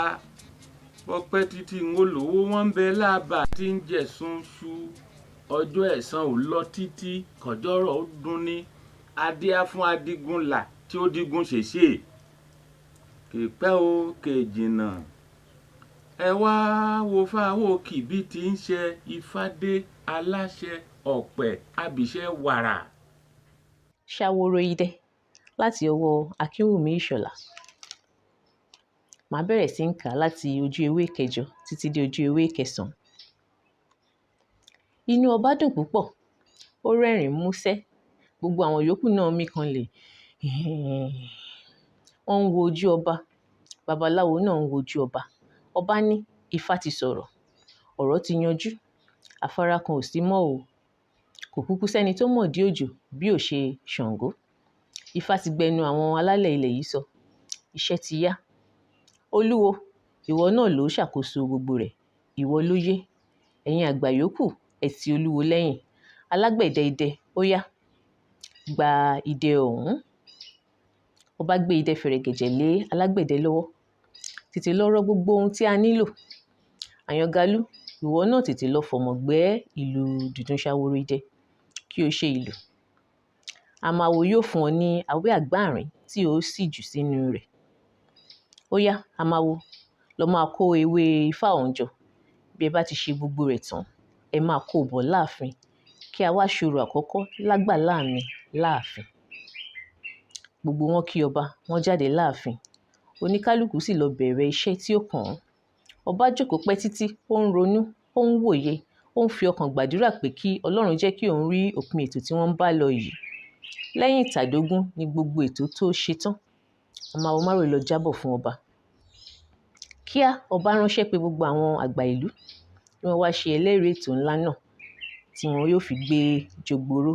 Pọ́pẹ́ títí ń ó lówó wọn ń bẹ láàbà tí ń jẹ̀sùn ṣú. Ọjọ́ ẹ̀san ò lọ títí kọjọ́rọ̀ ó dún ní. Adíá fún adigunlà tí ó digun ṣèṣe. Kèpẹ́ o kèjìnà. Ẹ wá wo fáwọ́ kìbí tí ń ṣe Ifádé aláṣẹ ọ̀pẹ̀ abìṣẹ́ wàrà. Saworoide láti ọwọ́ Akínwùmí Ìṣọ̀lá. Màá bẹ̀rẹ̀ sí ń kà á láti ojú ewé 8 títí dé ojú ewé 9. Inú ọba dùn púpọ̀, ó rẹ́rìn-ín músẹ́. Gbogbo àwọn yòókù náà mí kanlẹ̀. Wọ́n ń wo ojú ọba. Babaláwo náà ń wo ojú ọba. Ọba ní Ifá ti sọ̀rọ̀. Ọ̀rọ̀ ti yanjú. Afárá kan ò sí mọ́ o. Kò kúkú sẹ́ni tó mọ̀ dí òjò bí ò ṣe Ṣàngó. Ifá ti gbẹnu àwọn alálẹ̀ ilẹ̀ yìí sọ. Iṣẹ́ ti yá. Olúwo, ìwọ náà ló ṣàkóso gbogbo rẹ̀. Ìwọ ló yé. Ẹ̀yin àgbà yòókù ẹ tì olúwo lẹ́yìn. Alágbẹ̀dẹ idẹ, ó yá. Gba idẹ ọ̀hún. Ọba gbé idẹ fẹ̀rẹ̀gẹ̀jẹ̀ lé alágbẹ̀dẹ lọ́wọ́. Tètè lọ rọ gbogbo ohun tí a nílò. Àyàngalú, ìwọ náà tètè lọ fọ̀mọ̀ gbẹ́ ìlú dùndún Saworoide kí o ṣe ìlú. Amáwo yóò fún ọ ní awẹ́ àgbáàrín tí o sì jù sínú rẹ̀. Ó yá, amáwo, lọ máa kó ewé Ifá ọ̀hún jọ. Bí ẹ bá ti ṣe gbogbo rẹ̀ tán, ẹ máa kó bọ̀ láàfin kí a wá ṣòro àkọ́kọ́ lágbàlá mi láàfin. Gbogbo wọn kí ọba, wọ́n jáde láàfin. Oníkálùkù sì lọ bẹ̀rẹ̀ iṣẹ́ tí ó kàn án. Ọba jókòó pẹ́ títí, ó ń ronú, ó ń wòye, ó ń fi ọkàn gbàdúrà pé kí Ọlọ́run jẹ́ kí òun rí òpin ètò tí wọ́n ń bá lọ yìí. Lẹ́yìn ìtàdógún ni gbogbo ètò tó ṣe tán. Amáwo márò lọ jábọ̀ fún ọba. Kíá ọba ránṣẹ́ pé gbogbo àwọn àgbà ìlú ni wọ́n wá ṣe ẹlẹ́rìí ètò ńlá náà tí wọn yóò fi gbé jogboró.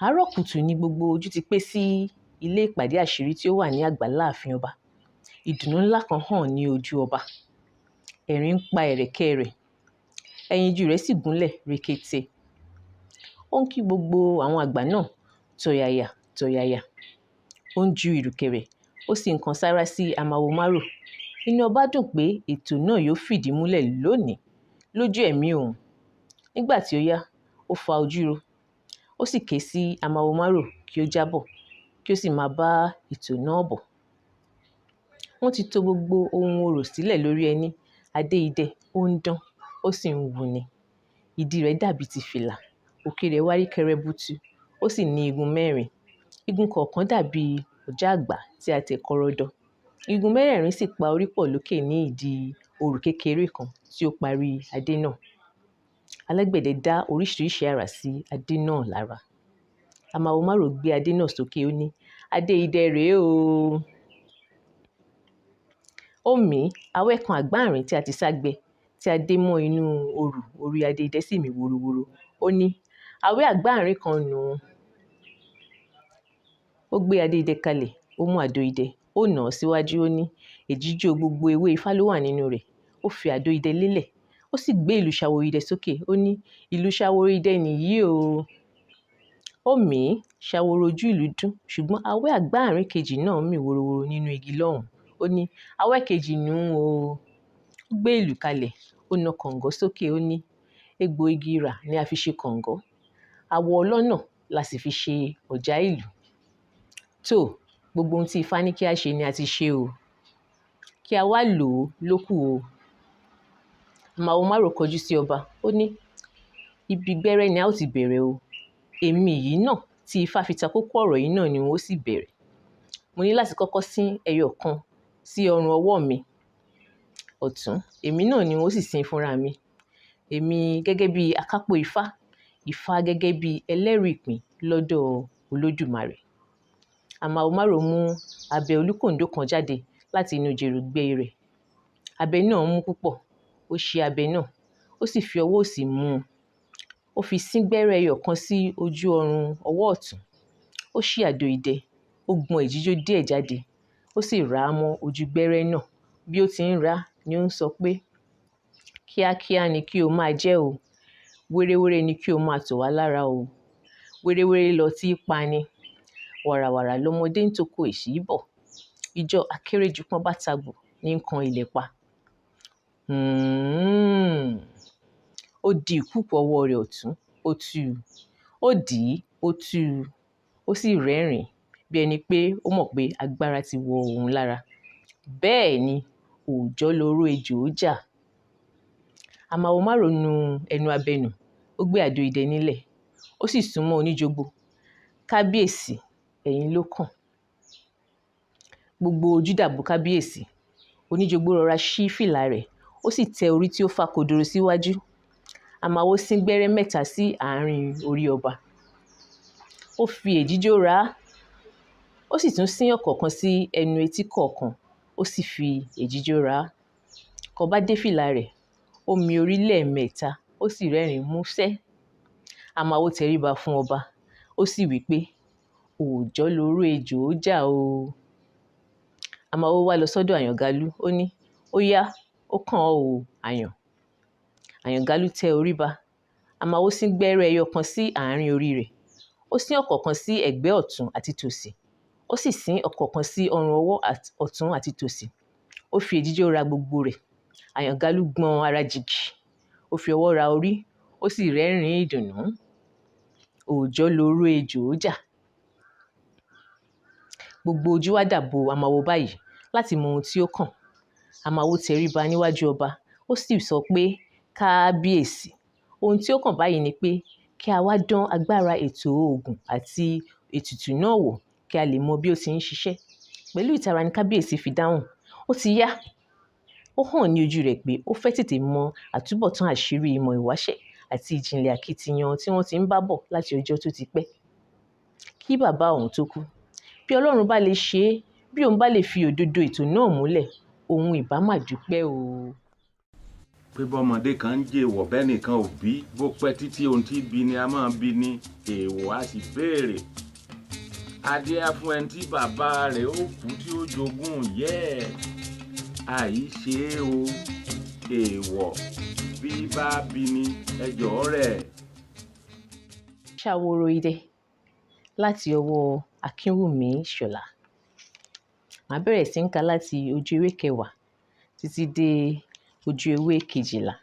Àárọ̀ kùtù ni gbogbo ojú ti pé sí ilé ìpàdé àṣírí tí ó wà ní àgbàlá ààfin ọba. Ìdùnnú ńlá kan hàn ní ojú ọba. Ẹ̀rín ń pa ẹ̀rẹ̀kẹ́ rẹ̀. Ẹyinjú rẹ̀ sì gúnlẹ̀ rekete. Ó ń kí gbogbo àwọn àgbà náà tọ̀yàyà tọ̀yàyà. Ó ń ju ìrùkẹ̀rẹ̀, ó sì ń kan sára sí amáwo márò. Inú ọba dùn pé ètò náà yóò fìdí múlẹ̀ lónìí. lójú ẹ̀mí òun. Nígbà tí ó yá, ó fa ojú ro, ó sì ké sí amawomárò kí ó jábọ̀ kí ó sì máa bá ètò náà bọ̀. Wọ́n ti tò gbogbo ohun orò sílẹ̀ lórí ẹní. Adé idẹ ó ń dán, ó sì ń wuni. Ìdí rẹ̀ dàbí ti fìlà, òkè rẹ̀ wá rí kẹrẹbùtù, ó sì ní igun mẹ́rin. Igun kọ̀ọ̀kan dàbí ọ̀já àgbà tí a tẹ̀ kọ́rọ́dọ́. Igun mẹ́rẹ̀ẹ̀rin sì pa orí pọ̀ lókè ní ìdí òrù kékeré kan tí ó parí adé náà. Alágbẹ̀dẹ dá oríṣiríṣi àrà sí adé náà lára. Amawomárò gbé adé náà sókè, ó ní, "Adé idẹ rèé o." Ó mì í, awẹ́ kan àgbáàrín tí a ti ságbẹ, tí a dé mọ́ inú òrù orí adé idẹ sì mì woroworo. Ó ní, "Awẹ́ àgbáàrín kan nù." Ó gbé adé idẹ kalẹ̀, ó mú àdó idẹ, ó nà án síwájú, ó ní, "Èjìjó gbogbo ewé ifá ló wà nínú rẹ̀." Ó fi àdó idẹ lélẹ̀, ó sì gbé ìlù Saworoide sókè, ó ní, "Ìlù Saworoide nìyí o." Ó mì í, Saworo ojú ìlú dún, ṣùgbọ́n awẹ́ àgbáàrín kejì náà mì woroworo nínú igi lọ́hùn. Ó ní, "Awẹ́ kejì nù ún o." Ó gbé ìlù kalẹ̀, ó na kọ̀ǹgọ́ sókè, ó ní, "Egbò igi ìrà ni a fi ṣe kọ̀ǹgọ́, awọ ọlọ́nà la sì fi ṣe ọ̀já ìlù." Tó, gbogbo ohun tí ifá ní kí a ṣe ni a ti ṣe o. Kí a wá lò ó lókù o. Amawomárò kọjú sí ọba, ó ní, "Ibi gbẹ́rẹ́ ni a ó ti bẹ̀rẹ̀ o. Èmi yìí náà tí ifá fi ta kókó ọ̀rọ̀ yìí náà ni wọ́n ó sì bẹ̀rẹ̀. Mo ní láti kọ́kọ́ sín ẹyọ kan sí ọrùn ọwọ́ mi ọ̀tún, èmi náà ni wọ́n ó sì sín fúnra mi. Èmi gẹ́gẹ́ bí akápò ifá, ifá gẹ́gẹ́ bí ẹlẹ́rìí ìpín lọ́dọ̀ Olódùmarè." Amawomárò mú abẹ olúkòǹdó kan jáde láti inú jèrùgbé rẹ̀. Abẹ náà mú púpọ̀, ó ṣí abẹ náà, ó sì fi ọwọ́ òsì mú un. Ó fi sín gbẹ́rẹ́ ẹyọ kan sí ojú ọrùn ọwọ́ ọ̀tún. Ó ṣí àdó idẹ, ó gbọn èjìjó díẹ̀ jáde, ó sì rà á mọ́ ojú gbẹ́rẹ́ náà. Bí ó ti ń rà á ni ó ń sọ pé, "Kíákíá ni kí o máa jẹ́ o. Wérewére ni kí o máa tọ̀ wá lára o. Wérewére lọ tí í pa ni. Wàràwàrà lọmọdé ń toko èṣí bọ̀. Ijọ́ akérèjúpọ́n bá tagbò ní nǹkan ilẹ̀ pa." Ó di ìkúùkù ọwọ́ rẹ̀ ọ̀tún, ó tú u. Ó dì í, ó tú u. Ó sì rẹ́rìn-ín bí ẹni pé ó mọ̀ pé agbára ti wọ òun lára. Bẹ́ẹ̀ ni, òòjọ́ loró ejò ó jà. Amawomárò nu ẹnu abẹ nù, ó gbé àdó idẹ nílẹ̀, ó sì súnmọ́ oníjogbo. "Kábíyèsí, ẹ̀yin ló kàn." Gbogbo ojú dàbò kábíyèsí. Oníjogbo rọra ṣí fìlà rẹ̀, ó sì tẹ orí tí ó fà kodoro síwájú. Amawo sín gbẹ́rẹ́ mẹ́ta sí àárín orí ọba. Ó fi èjìjó rà á, ó sì tún sín ọ̀kọ̀ọ̀kan sí ẹnu etí kọ̀ọ̀kan, ó sì fi èjìjó rà á. Kọba dé fìlà rẹ̀, ó mi orí lẹ́ẹ̀mẹ́ta, ó sì rẹ́rìn-ín músẹ́. Amawo tẹríba fún ọba, ó sì wí pé, "Òòjọ́ loró ejò ó jà o." Amawo wá lọ sọ́dọ̀ Àyàngalú, ó ní, "Ó yá, ó kàn ọ́ o, Àyàn." Àyàngalú tẹ orí ba. Amawo sín gbẹ́rẹ́ ẹyọ kan sí àárín orí rẹ̀. Ó sín ọ̀kọ̀ọ̀kan sí ẹ̀gbẹ́ ọ̀tún àti tòsì. Ó sì sín ọ̀kọ̀ọ̀kan sí ọrùn ọwọ́ ọ̀tún àti tòsì. Ó fi èjìjó ra gbogbo rẹ̀. Àyàngalú gbọ̀n ara jìgì. Ó fi ọwọ́ ra orí, ó sì rẹ́rìn-ín ìdùnnú. Òòjọ́ loró ejò ó jà. Gbogbo ojú wá dàbò Amawo báyìí láti mọ ohun tí ó kàn. Amawo tẹríba níwájú ọba, ó sì sọ pé, "Kábíyèsí, ohun tí ó kàn báyìí ni pé kí a wá dán agbára ètò oògùn àti ètùtù náà wò kí a lè mọ bí ó ti ń ṣiṣẹ́." Pẹ̀lú ìtara ni kábíyèsí fi dáhùn, "Ó ti yá." Ó hàn ní ojú rẹ̀ pé ó fẹ́ tètè mọ àtúbọ̀tán àṣírí ìmọ̀ ìwáṣẹ̀ àti ìjìnlẹ̀ akitiyan tí wọ́n ti ń bá bọ̀ láti ọjọ́ tó ti pẹ́. Kí bàbá òun tó kú, bí Ọlọ́run bá lè ṣe é, bí òun bá lè fi òdodo ètò náà múlẹ̀, òun ìbá mà dúpẹ́ o. Pé bọ́mọdé kan ń jèèwọ̀ bẹ́ẹ̀ nìkan ò bí, bó pẹ́ títí ohun tí bí ni a máa bí ni, èèwọ̀ á sì béèrè. Adé á fún ẹni tí bàbá rẹ̀ ó kú tí ó jogún yẹ́ ẹ̀. Àìṣe é o, èèwọ̀ bí bá bí ni ẹjọ́ rẹ̀. Saworoide láti ọwọ́ Akínwùmí Ṣọlá. Màá bẹ̀rẹ̀ sí ń kà láti ojú ewé 10 títí dé ojú ewé 12.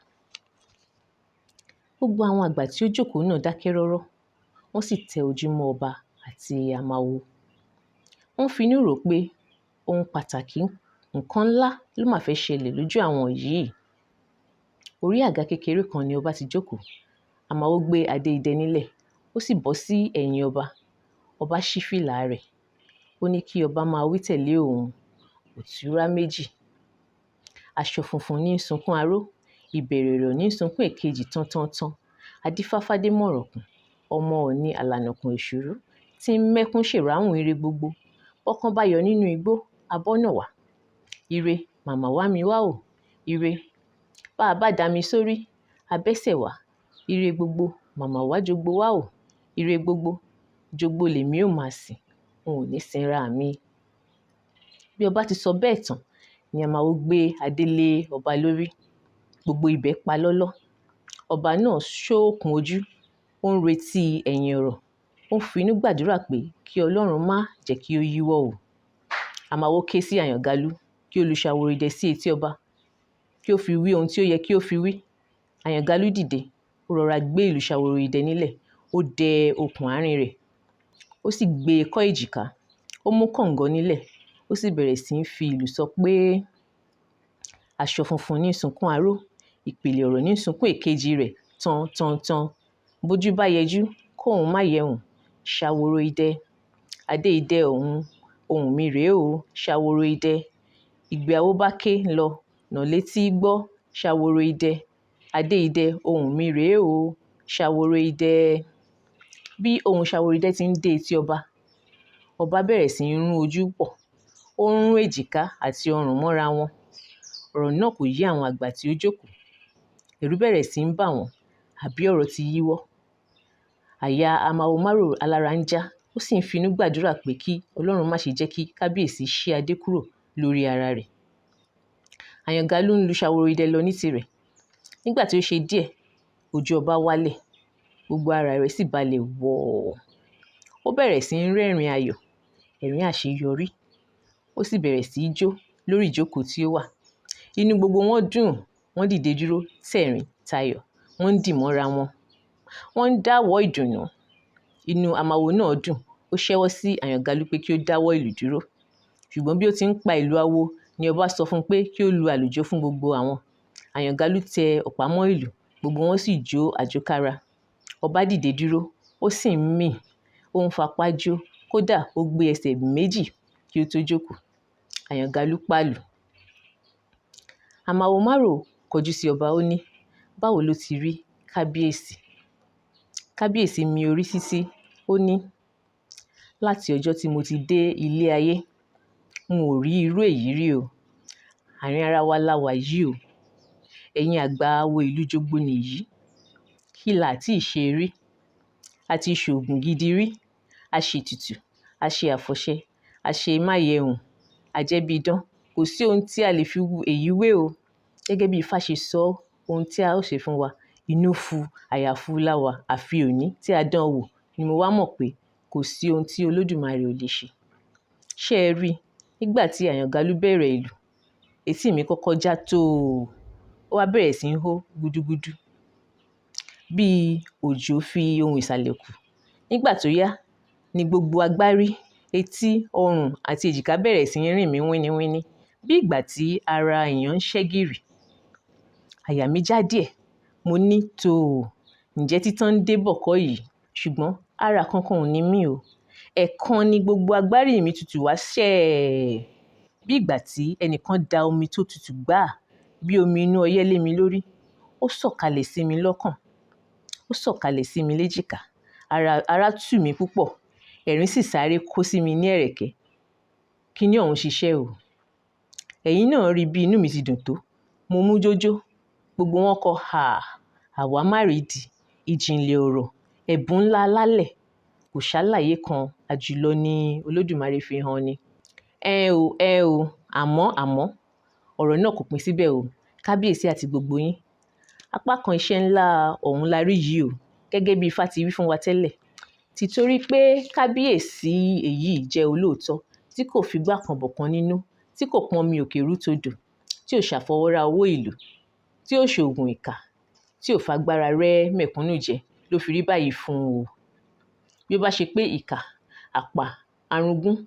Gbogbo àwọn àgbà tí ó jókòó náà dákẹ́ rọ́rọ́, wọ́n sì tẹ ojú mọ́ ọba àti amáwo. Wọ́n finú rò pé ohun pàtàkì, nǹkan ńlá ló mà fẹ́ ṣẹlẹ̀ lójú àwọn yìí. Orí àga kékeré kan ni ọba ti jókòó. Amáwo gbé adé idẹ nílẹ̀, ó sì bọ́ sí ẹ̀yìn ọba. Ọba ṣí fìlà rẹ̀, ó ní kí ọba máa wí tẹ̀lé òun, òtúrá méjì. Aṣọ funfun ní sunkún aró, ìbẹ̀rẹ̀ rẹ̀ ní sunkún èkejì tán. Adífáfádé mọ̀rọ̀kùn, ọmọ Ọọ̀ni àlànàkùn èṣùrú, tí ń mẹ́kún ṣèráhùn ire gbogbo. Ọ̀kan bá yọ nínú igbó, abọ́nà wá. Ire màmá wá mi wá o, ire bá a bá dá mi sórí, abẹ́sẹ̀ wá. Ire gbogbo màmá wá jogbo wá o, ire gbogbo jogbo lèmi ò máa sìn, n ò ní sinra mi. Bí ọba ti sọ bẹ́ẹ̀ tán ni Amáwo gbé adé lé ọba lórí. Gbogbo ibẹ̀ pa lọ́lọ́. Ọba náà ṣókùn ojú, ó ń retí ẹ̀yìn ọ̀rọ̀. Ó ń finú gbàdúrà pé kí Ọlọ́run má jẹ́ kí ó yíwọ́ o. Amáwo ké sí Àyàngalú kí ó lu Saworoide sí etí ọba, kí ó fi wí ohun tí ó yẹ kí ó fi wí. Àyàngalú dìde, ó rọra gbé ìlù Saworoide nílẹ̀, ó dẹ okùn àárín rẹ̀, ó sì gbé e kọ́ èjìká. Ó mú kọ̀ǹgọ́ nílẹ̀, ó sì bẹ̀rẹ̀ sí í fi ìlù sọ pé aṣọ funfun ní sunkún aró, ìpìlẹ̀ ọ̀rọ̀ ní sunkún èkejì rẹ̀ tán. Bójú bá yẹjú kóun má yẹ̀hùn. Saworoide, adé idẹ òun, ohùn mi rèé o, Saworoide. Ìgbé awo bá ké lọ, nà létí gbọ́, Saworoide. Adé idẹ ohùn mi rèé o, Saworoide. Bí ohùn Saworoide ti ń dé etí ọba, ọba bẹ̀rẹ̀ sí í rún ojú pọ̀. Ó ń rún èjìká àti ọrùn mọ́ra wọn. Ọ̀rọ̀ náà kò yé àwọn àgbà tí ó jókòó. Ẹ̀rù bẹ̀rẹ̀ sí í bà wọ́n, àbí ọ̀rọ̀ ti yíwọ́. Àyà Amáwo Márò alára ń já, ó sì ń finú gbàdúrà pé kí Ọlọ́run má ṣe jẹ́ kí kábíyèsí ṣí adé kúrò lórí ara rẹ̀. Àyàngalú ń lu Saworoide lọ ní tirẹ̀. Nígbà tí ó ṣe díẹ̀, ojú ọba wálẹ̀, gbogbo ara rẹ̀ sì balẹ̀ wọ̀. Ó bẹ̀rẹ̀ sí í rẹ́rìn ayọ̀, ẹ̀rín àṣeyọrí. Ó sì bẹ̀rẹ̀ sí í jó lórí ìjókòó tí ó wà. Inú gbogbo wọn dùn, wọ́n dìde dúró tẹ̀rín tayọ̀, wọ́n ń dì mọ́ra wọn, wọ́n ń dáwọ́ ìdùnnú. Inú Amáwo náà dùn, ó ṣẹ́wọ́ sí Àyàngalú pé kí ó dáwọ́ ìlù dúró. Ṣùgbọ́n bí ó ti ń pa ìlù awo ni ọba sọ fún un pé kí ó lu àlùjó fún gbogbo àwọn. Àyàngalú tẹ ọ̀pá mọ́ ìlù, gbogbo wọn sì jó àjókára. Ọba dìde dúró, ó sì ń mì, ó ń fapá jó, kódà ó gbé ẹsẹ̀ méjì kí ó tó jókòó. Àyàngalú pàlù. Amáwo Márò kọjú sí ọba, ó ní, báwo ló ti rí kábíyèsí? Kábíyèsí mi orí títí, ó ní, láti ọjọ́ tí mo ti dé ilé ayé, n ò rí irú èyí rí o. Àárín ara wa la wà yìí o. Ẹ̀yin àgbà awo ìlú jogbo nìyí. Kí là tí ì ṣe rí? A ti ṣoògùn gidi rí. A ṣe ètùtù, a ṣe àfọ̀ṣẹ, a ṣe máyẹ̀hùn, a jẹ́ bí idán. Kò sí ohun tí a lè fi èyí wé o. Gẹ́gẹ́ bí Ifá ṣe sọ, ohun tí a ó ṣe fún wa, inú fu àyàfu láwa, àfi òní tí a dán wò ni mo wá mọ̀ pé kò sí ohun tí Olódùmarè ò lè ṣe. Ṣé ẹ rí, nígbà tí Àyàngalú bẹ̀rẹ̀ ìlù, etí mi kọ́kọ́ já tó o. Ó wá bẹ̀rẹ̀ sí í hó gúdúgúdú bí òjò fi ohun ìsàlẹ̀ kù. Nígbà tó yá ni gbogbo agbárí, etí, ọrùn àti èjìká bẹ̀rẹ̀ sí í rìn mí wíníwíní bí ìgbà tí ara èèyàn ń ṣẹ́gìrì. Àyà mi já díẹ̀, mo ní tó o, ǹjẹ́ títán ń dé bọ̀ kọ́ yìí? Ṣùgbọ́n ara kankan ò ní mí o. Ẹ̀ẹ̀kan ni gbogbo agbárí mi tutù wá ṣẹ́ẹ̀, bí ìgbà tí ẹnìkan da omi tó tutù gbáà bí omi inú ọyẹ́ lé mi lórí. Ó sọ̀kalẹ̀ sí mi lọ́kàn, ó sọ̀kalẹ̀ sí mi léjìká. Ara tù mí púpọ̀, ẹ̀rín sì sáré kó sí mi ní ẹ̀rẹ̀kẹ́. Kíní ọ̀hún ṣiṣẹ́ o. Ẹ̀yin náà rí bí inú mi ti dùn tó. Mo mú jójó, gbogbo wọn kọ hà, àwa má rí di, ìjìnlẹ̀ ọ̀rọ̀, ẹ̀bùn ńlá alálẹ̀, kò ṣàlàyé kan, àjùlọ ni Olódùmarè fi hàn ni. Ẹ o, àmọ́, ọ̀rọ̀ náà kò pín síbẹ̀ o. Kábíyèsí àti gbogbo yín. Apá kan iṣẹ́ ńlá ọ̀hún la rí yìí o, gẹ́gẹ́ bí Ifá ti wí fún wa tẹ́lẹ̀. Títorí pé kábíyèsí èyí jẹ́ olóòótọ́, tí kò figbá kan bọ̀kan nínú, tí kò pọn mi òkè rú todò, tí ò ṣàfọwọ́rá owó ìlú, tí ò ṣoògùn ìkà, tí ò fagbára rẹ́ mẹ̀kúnnù jẹ ló fi rí báyìí fún un o. Bí ó bá ṣe pé ìkà, àpà, arungún,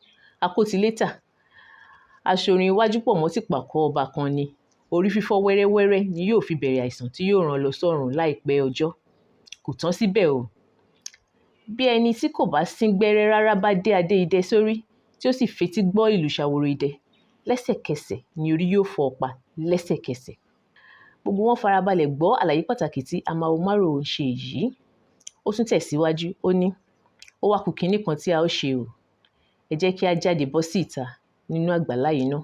akótilétà, aṣorin iwájú pọ̀ mọ́ tìpàkọ́ ọba kan ni, orí fífọ́ wẹ́rẹ́wẹ́rẹ́ ni yóò fi bẹ̀rẹ̀ àìsàn tí yóò rán lọ sọ́run láìpẹ́ ọjọ́. Kò tán síbẹ̀ o. Bí ẹni tí kò bá sín gbẹ́rẹ́ rárá bá dé adé idẹ sórí tí ó sì fetí gbọ́ ìlù Saworoide, lẹ́sẹ̀kẹsẹ̀ ni orí yóò fọ́ pa lẹ́sẹ̀kẹsẹ̀. Gbogbo wọn farabalẹ̀ gbọ́ àlàyé pàtàkì tí Amawomaro ń ṣe yìí. Ó tún tẹ̀síwájú, ó ní, ó wá kù kinní kan tí a ó ṣe o. Ẹ jẹ́ kí a jáde bọ́ sí ìta nínú àgbàlá yìí náà.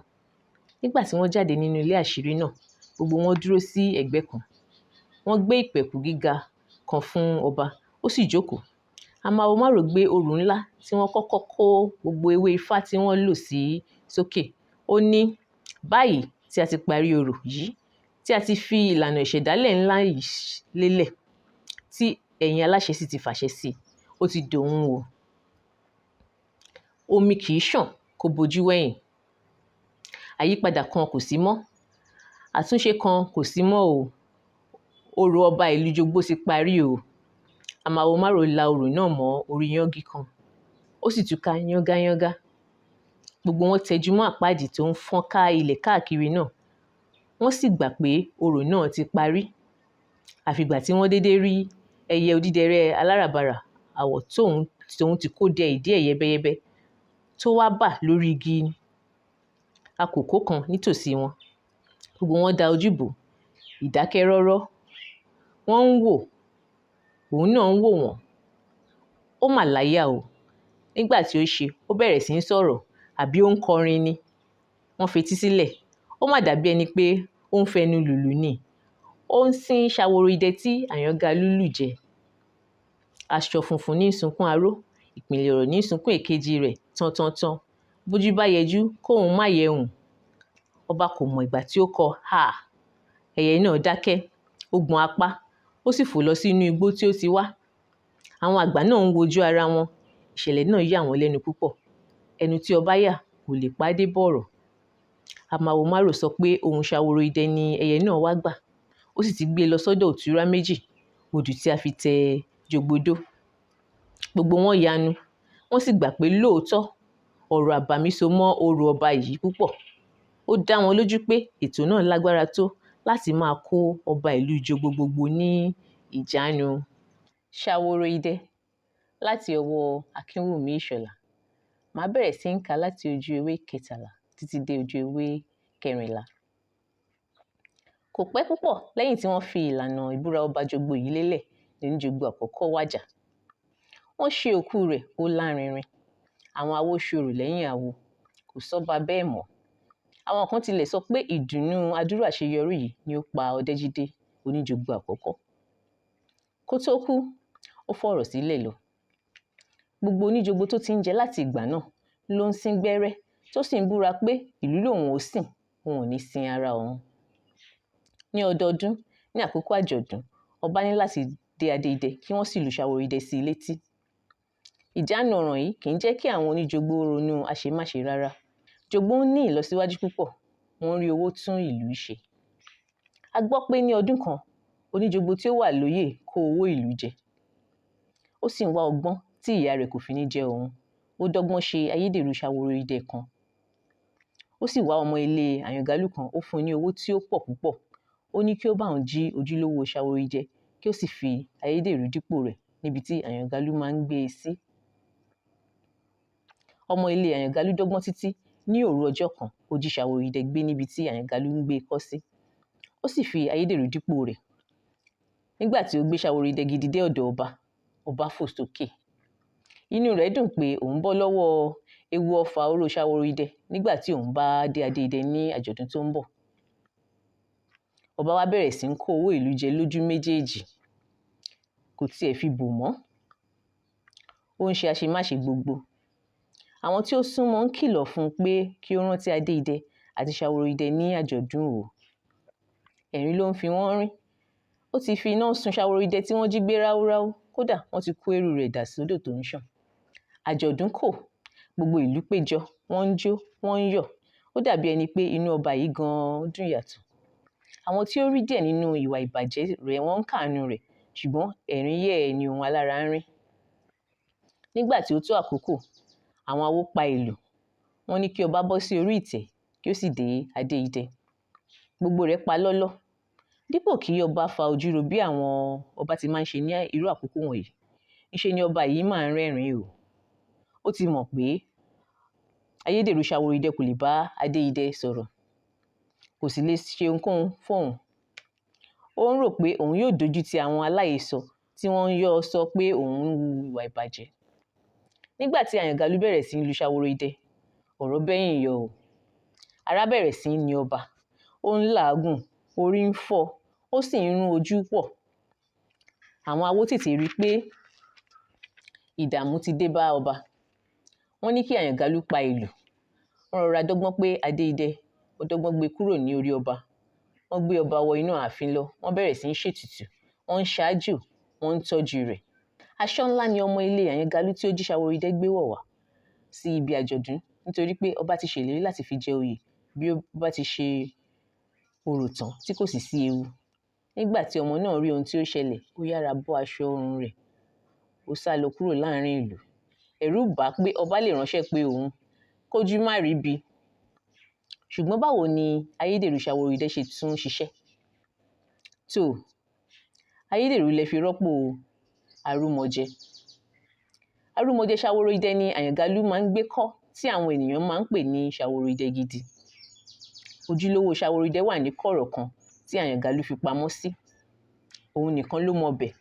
Nígbà tí wọ́n jáde nínú ilé àṣírí náà, gbogbo wọn dúró sí ẹ̀gbẹ́ kan. Wọ́n gbé ìpẹ̀kù gíga kan fún ọba, ó sì jókòó. Amawomaro gbé òrù ńlá tí wọ́n kọ́kọ́ kó gbogbo ewé ifá tí wọ́n lò sí sókè. Ó ní, báyìí tí a ti parí orò yìí, tí a ti fi ìlànà ìṣẹ̀dálẹ̀ ńlá yìí lélẹ̀, tí ẹ̀yin aláṣẹ sì ti fàṣẹ sí i, ó ti dòun o. Omi kì í ṣàn kó bojú wẹ̀yìn. Àyípadà kan kò sí mọ́. Àtúnṣe kan kò sí mọ́ o. Orò ọba ìlú Jogbo ti parí o. Amawomaro la orò náà mọ́ orí yángí kan. Ó sì túká yángayánga. Gbogbo wọn tẹjú mọ́ àpáàdì tó ń fọ́n ká ilẹ̀ káàkiri náà. Wọ́n sì gbà pé orò náà ti parí. Àfìgbà tí wọ́n dédé rí ẹyẹ odídẹrẹ́ aláràbarà àwọ̀ tóun ti kó dẹ ìdí ẹ̀ yẹ́bẹ́yẹ́bẹ́ tó wá bà lórí igi àkókò kan nítòsí wọn. Gbogbo wọn da ojú bò, ìdákẹ́ rọ́rọ́. Wọ́n ń wò, òun náà ń wò wọ́n. Ó mà láyà o. Nígbà tí ó ṣe, ó bẹ̀rẹ̀ sí í sọ̀rọ̀, àbí ó ń kọrin ni. Wọ́n fetí sílẹ̀. Ó mà dàbí ẹni pé ó ń fẹnu lùlù ni. Ó ń sín Saworoide tí Àyàngalú lù jẹ. Aṣọ funfun ní sunkún aró, ìpìlẹ̀ ọ̀rọ̀ ní sunkún èkejì rẹ̀ tantantan. Bójú bá yẹjú kóun má yẹhùn. Ọba kò mọ ìgbà tí ó kọ ha. Ẹyẹ náà dákẹ́, ó gbọn apá, ó sì fò lọ sínú igbó tí ó ti wá. Àwọn àgbà náà ń wojú ara wọn. Ìṣẹ̀lẹ̀ náà yà wọ́n lẹ́nu púpọ̀. Ẹnu tí ọba yà kò lè pàdé bọ̀rọ̀. Amawomaro sọ pé ohun Saworoide ni ẹyẹ náà wá gbà. Ó sì ti gbé e lọ sọ́dọ̀ òtúrá méjì, odù tí a fi tẹ jògbodó. Gbogbo wọn yanu. Wọ́n sì gbà pé lóòótọ́ ọ̀rọ̀ àbàmì so mọ́ orò ọba yìí púpọ̀. Ó dá wọn lójú pé ètò náà lágbára tó láti máa kó ọba ìlú Jogbo gbogbo ní ìjánu. Saworoide láti ọwọ́ Akínwùmí Ìṣọ̀lá. Màá bẹ̀rẹ̀ sí ń kà láti ojú ewé 13 títí dé ojú ewé 14. Kò pẹ́ púpọ̀ lẹ́yìn tí wọ́n fi ìlànà ìbúra ọba Jogbo yìí lélẹ̀ ní Jogbo àkọ́kọ́ wàjà. Wọ́n ṣe òkú rẹ̀ ó lárinrin. Àwọn awo ṣorò lẹ́yìn awo. Kò sọ́ba bẹ́ẹ̀ mọ́. Àwọn kan tilẹ̀ sọ pé ìdùnnú adúrú àṣeyọrí yìí ni ó pa Ọdẹ́jídé oníjogbo àkọ́kọ́. Kó tó kú, ó fọ̀rọ̀ sílẹ̀ lọ. Gbogbo oníjogbo tó ti ń jẹ láti ìgbà náà ló ń sín gbẹ́rẹ́ tó sì ń búra pé ìlú lòun ò sìn, òun ò ní sin ara òun. Ní ọdọọdún, ní àkókò àjọ̀dún, ọba ní láti dé adé idẹ kí wọ́n sì lu Saworoide sí i létí. Ìjánu ọ̀ràn yìí kì í jẹ́ kí àwọn oníjogbo ronú àṣemáṣe rárá. Jogbo ń ní ìlọsíwájú púpọ̀. Wọ́n rí owó tún ìlú ṣe. A gbọ́ pé ní ọdún kan, oníjogbo tí ó wà lóyè kó owó ìlú jẹ. Ó sì ń wá ọgbọ́n tí ìyá rẹ̀ kò fi ní jẹ òun. Ó dọ́gbọ́n ṣe ayédèrú Saworoide kan. Ó sì wá ọmọ ilé Àyàngalú kan, ó fún un ní owó tí ó pọ̀ púpọ̀. Ó ní kí ó bá òun jí ojúlówó Saworoide kí ó sì fi ayédèrú dípò rẹ̀ níbi tí Àyàngalú máa ń gbé e sí. Ọmọ ilé Àyàngalú dọ́gbọ́n títí ní òru ọjọ́ kan, ó jí Saworoide gbé níbi tí Àyàngalú ń gbé e kọ́ sí. Ó sì fi ayédèrú dípò rẹ̀. Nígbà tí ó gbé Saworoide gidi dé ọ̀dọ̀ ọba, ọba fò sókè. Inú rẹ̀ dùn pé òun bọ́ lọ́wọ́ ewu ọfà oró Saworoide nígbà tí òun bá dé adé idẹ ní àjọ̀dún tó ń bọ̀. Ọba wa bẹ̀rẹ̀ sí ń kó owó ìlú jẹ lójú méjèèjì. Kò tiẹ̀ fi bò mọ́. Ó ń ṣe àṣemáṣe gbogbo. Àwọn tí ó súnmọ́ ń kìlọ̀ fún un pé kí ó rántí adé idẹ àti Saworoide ní àjọ̀dún o. Ẹ̀rín ló ń fi wọ́n rín. Ó ti fi iná sun Saworoide tí wọ́n jí gbé ráúráú. Kódà wọ́n ti kó eérú rẹ̀ dà sódò tó ń ṣàn. Àjọ̀dún kò. Gbogbo ìlú péjọ. Wọ́n ń jó, wọ́n ń yọ̀. Ó dàbí ẹni pé inú ọba yìí gan-an dùn yàtọ̀. Àwọn tí ó rí díẹ̀ nínú ìwà ìbàjẹ́ rẹ̀ wọ́n ń kàánú rẹ̀, ṣùgbọ́n ẹ̀rín yẹ̀ ẹ́ ni ohun alára ń rín. Nígbà tí ó tó àkókò, àwọn awo pa ìlù. Wọ́n ní kí ọba bọ́ sí orí ìtẹ́ kí ó sì dé adé idẹ. Gbogbo rẹ̀ pa lọ́lọ́. Dípò kí ọba fa ojú ro bí àwọn ọba ti máa ń ṣe ní irú àkókò wọ̀nyí, ńṣe ni ọba yìí máa ń rẹ́rìn-ín o. Ó ti mọ̀ pé ayédèrú Saworoide kò lè bá adé idẹ sọ̀rọ̀, kò sì lè ṣe ohunkóhun fóun. Ó ń rò pé òun yóò dojú ti àwọn aláhesọ tí wọ́n ń yọ́ sọ pé òun ń hu ìwà ìbàjẹ́. Nígbà tí Àyàngalú bẹ̀rẹ̀ sí í lu Saworoide, ọ̀rọ̀ bẹ́yìn yọ o. Ara bẹ̀rẹ̀ sí í ni ọba. Ó ń làágùn, orí ń fọ́, ó sì ń rún ojú pọ̀. Àwọn awo tètè rí i pé ìdààmú ti dé bá ọba. Wọ́n ní kí Àyàngalú pa ìlù. Wọ́n rọra dọ́gbọ́n pé adé idẹ, ó dọ́gbọ́n gbé kúrò ní orí ọba. Wọ́n gbé ọba wọ inú ààfin lọ. Wọ́n bẹ̀rẹ̀ sí í ṣètùtù. Wọ́n ń ṣáájò, wọ́n ń tọ́jú rẹ̀. Aṣọ ńlá ni ọmọ ilé Àyàngalú tí ó jí Saworoide gbé wọ̀ wá sí ibi àjọ̀dún, nítorí pé ọba ti ṣèlérí láti fi jẹ oyè bí ó bá ti ṣe orò tán tí kò sì sí ewu. Nígbà tí ọmọ náà rí ohun tí ó ṣẹlẹ̀, ó yára bọ́ aṣọ ọrùn rẹ̀. Ó sá lọ kúrò láàrin ìlú. Ẹ̀rù bà á pé ọba lè ránṣẹ́ pé òun kójú má rí bi. Ṣùgbọ́n báwo ni ayédèrú Saworoide ṣe tún ṣiṣẹ́? Tó, ayédèrú lẹ fi rọ́pò arúmọjẹ. Arúmọjẹ Saworoide ni Àyàngalú máa ń gbé kọ́ tí àwọn ènìyàn máa ń pè ní Saworoide gidi. Ojúlówó Saworoide wà ní kọ̀rọ̀ kan tí Àyàngalú fi pamọ́ sí. Òun nìkan ló mọ bẹ̀.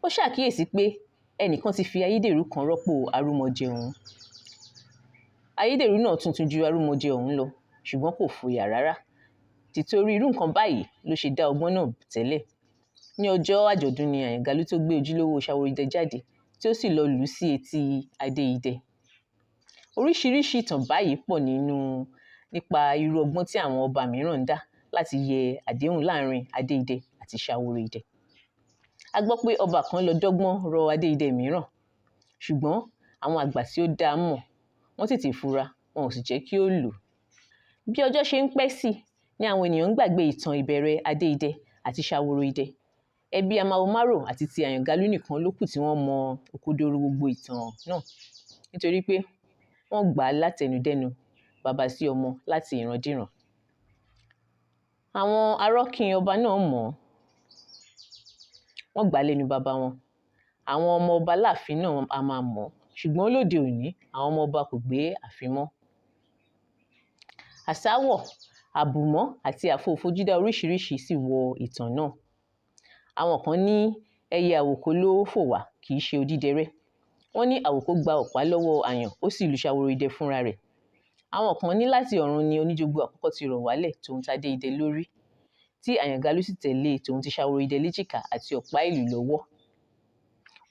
Ó ṣàkíyèsí pé ẹnìkan ti fi ayédèrú kan rọ́pò arúmọjẹ òun. Ayédèrú náà tuntun ju arúmọjẹ òun lọ, ṣùgbọ́n kò fòyà rárá. Tìtorí irú nǹkan báyìí ló ṣe dá ọgbọ́n náà tẹ́lẹ̀. Ní ọjọ́ àjọ̀dún ni Àyàngalú tó gbé ojúlówó Saworoide jáde tí ó sì lọ lù ú sí etí adé idẹ. Oríṣiríṣi ìtàn báyìí pọ̀ nípa irú ọgbọ́n tí àwọn ọba mìíràn ń dá láti yẹ àdéhùn láàrin adé idẹ àti Saworoide. A gbọ́ pé ọba kan lọ dọ́gbọ́n rọ adé idẹ mìíràn, ṣùgbọ́n àwọn àgbà tí ó dá a mọ̀, wọ́n tètè fura, wọn ò sì jẹ́ kí ó lù ú. Bí ọjọ́ ṣe ń pẹ́ sí ni àwọn ènìyàn ń gbàgbé ìtàn ìbẹ̀rẹ̀ adé idẹ àti Saworoide. Ẹbí Amawomaro àti ti Àyàngalú nìkan ló kù tí wọ́n mọ òkodoro gbogbo ìtàn náà, nítorí pé wọ́n gbà á látẹnudẹ́nu, bàbá sí ọmọ láti ìrandíran. Àwọn arọ́kìn ọba náà mọ̀ ọ́n. Wọ́n gbà á lẹ́nu bàbá wọn. Àwọn ọmọ ọba láàfin náà a máa mọ̀ ọ́n, ṣùgbọ́n lóde òní àwọn ọmọ ọba kò gbé ààfin mọ́. Àsáwọ̀, àbùmọ́ àti àfoòfojúdá oríṣiríṣi sì wọ ìtàn náà. Àwọn kan ní ẹyẹ àwòkó ló fò wá, kì í ṣe odídẹrẹ́. Wọ́n ní àwòkó gba ọ̀pá lọ́wọ́ àyàn, ó sì lu Saworoide fúnra rẹ̀. Àwọn kan ní láti ọ̀run ni oníjogbo àkọ́kọ́ ti rọ̀ wálẹ̀ tòun tadé idẹ lórí, tí Àyàngalú sì tẹ̀lé tòun ti Saworoide léjìká àti ọ̀pá ìlù lọ́wọ́.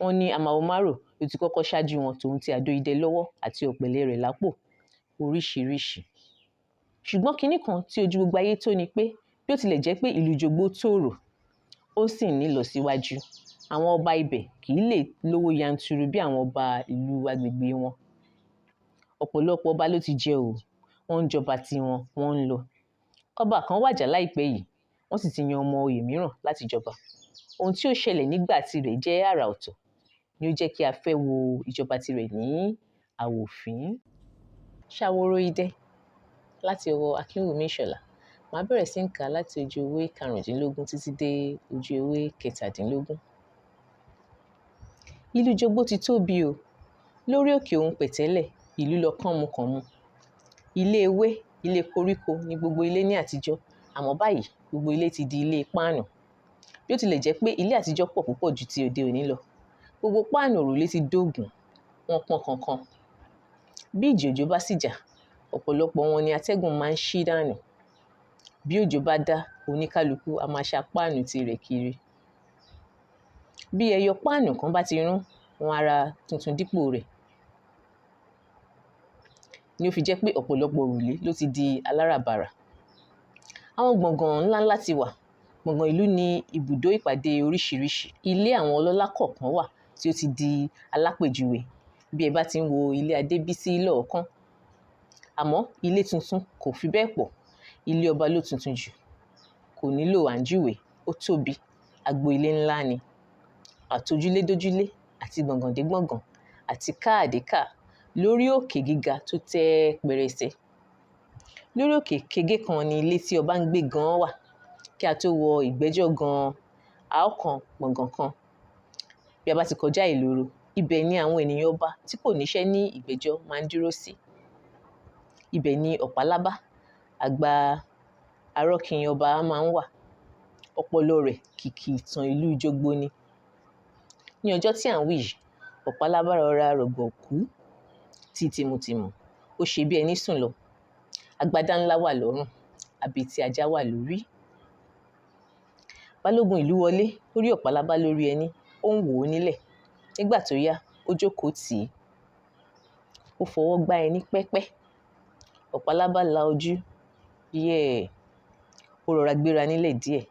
Wọ́n ní Amawomaro ló ti kọ́kọ́ ṣáájú wọn tòun ti àdó idẹ lọ́wọ́ àti ọ̀pẹ̀lẹ̀ rẹ̀ lápò. Oríṣiríṣi. Ṣùgbọ́n kinní kan tí ojú gbogbo ayé tó ni pé bí ó tilẹ̀ jẹ́ pé ìlú jogbo tòrò, ó sì ní ìlọsíwájú. Àwọn ọba ibẹ̀ kì í lè lówó yanturu bí àwọn ọba ìlú agbègbè wọn. Ọ̀pọ̀lọpọ̀ ọba ló ti jẹ o, wọ́n ń jọba tiwọn, wọ́n ń lọ. Ọba kan wàjà láìpẹ́ yìí, wọ́n sì ti yan ọmọ oyè mìíràn láti jọba. Ohun tí ó ṣẹlẹ̀ nígbà tirẹ̀ jẹ́ àrà ọ̀tọ̀, ni ó jẹ́ kí a fẹ́ wo ìjọba tirẹ̀ ní àwòfín. Saworoide láti ọwọ́ Akínwùmí Ìṣọ̀lá. Màá bẹ̀rẹ̀ sí ń kà á láti ojú ewé 15 títí dé ojú ewé 17. Ìlú jogbo ti tóbi o. Lórí òkè òun pẹ̀tẹ́lẹ̀, ìlú lọ kánmukànmu. Ilé ewé, ilé koríko ni gbogbo ilé ní àtijọ́, àmọ́ báyìí gbogbo ilé ti di ilé páànù. Bí ó tilẹ̀ jẹ́ pé ilé àtijọ́ pọ̀ púpọ̀ ju ti òde òní lọ. Gbogbo páànù òrùlé ti dógùn, wọ́n pọ́n kankan. Bí ìjì òjò bá sì jà, ọ̀pọ̀lọpọ̀ wọn ni atẹ́gùn máa ń ṣí dànù. Bí òjò bá dá, oníkálukú a máa ṣa páànù tirẹ̀ kiri. Bí ẹyọ páànù kan bá ti rún, wọn á ra tuntun dípò rẹ̀. Ni ó fi jẹ́ pé ọ̀pọ̀lọpọ̀ òrùlé ló ti di aláràbarà. Àwọn gbọ̀ngàn ńláńlá ti wà. Gbọ̀ngàn ìlú ni ibùdó ìpàdé oríṣiríṣi. Ilé àwọn ọlọ́lá kọ̀ọ̀kan wà tí ó ti di alápèjúwe. Bí ẹ bá ti ń wo ilé Adébísí lọ́ọ̀ọ́kán, àmọ́ ilé tuntun kò fi bẹ́ẹ̀ pọ̀, ilé ọba ló tuntun jù, kò nílò àǹjúwe, ó tóbi, agbo ilé ńlá ni, àtojúlé dójúlé àti gbọ̀ngàn dé gbọ̀ngàn àti káàdékà lórí òkè gíga tó tẹ́ pẹrẹsẹ. Lórí òkè kége kan ni ilé tí ọba ń gbé gan wà. Kí a tó wọ ìgbẹ́jọ́ gan, a ó kan gbọ̀ngàn kan. Bí a bá ti kọjá ìloro, ibẹ̀ ni àwọn ènìyàn ọba tí kò níṣẹ́ ní ìgbẹ́jọ́ máa ń dúró sí. Ibẹ̀ ni ọ̀pálábá, àgbà arọ́kìnyìn ọba máa ń wà. Ọpọlọ rẹ̀ kìkì ìtàn ìlú jogbo ni. Ní ọjọ́ tí à ń wí yìí, ọ̀pálábá rọra rọ̀gbọ̀kú tí tìmùtìmù, ó ṣe bí ẹni sùn lọ. Agbádá ńlá wà lọ́rùn, àbètì ajá wà lórí. Balógun ìlú wọlé, ó rí ọ̀pálábá lórí ẹní, ó ń wò ó nílẹ̀. Nígbà tó yá, ó jókòó tì í. Ó fọwọ́ gbá ẹní pẹ́pẹ́. Ọ̀pálábá la ojú yẹ̀. Ó rọra gbéra nílẹ̀ díẹ̀.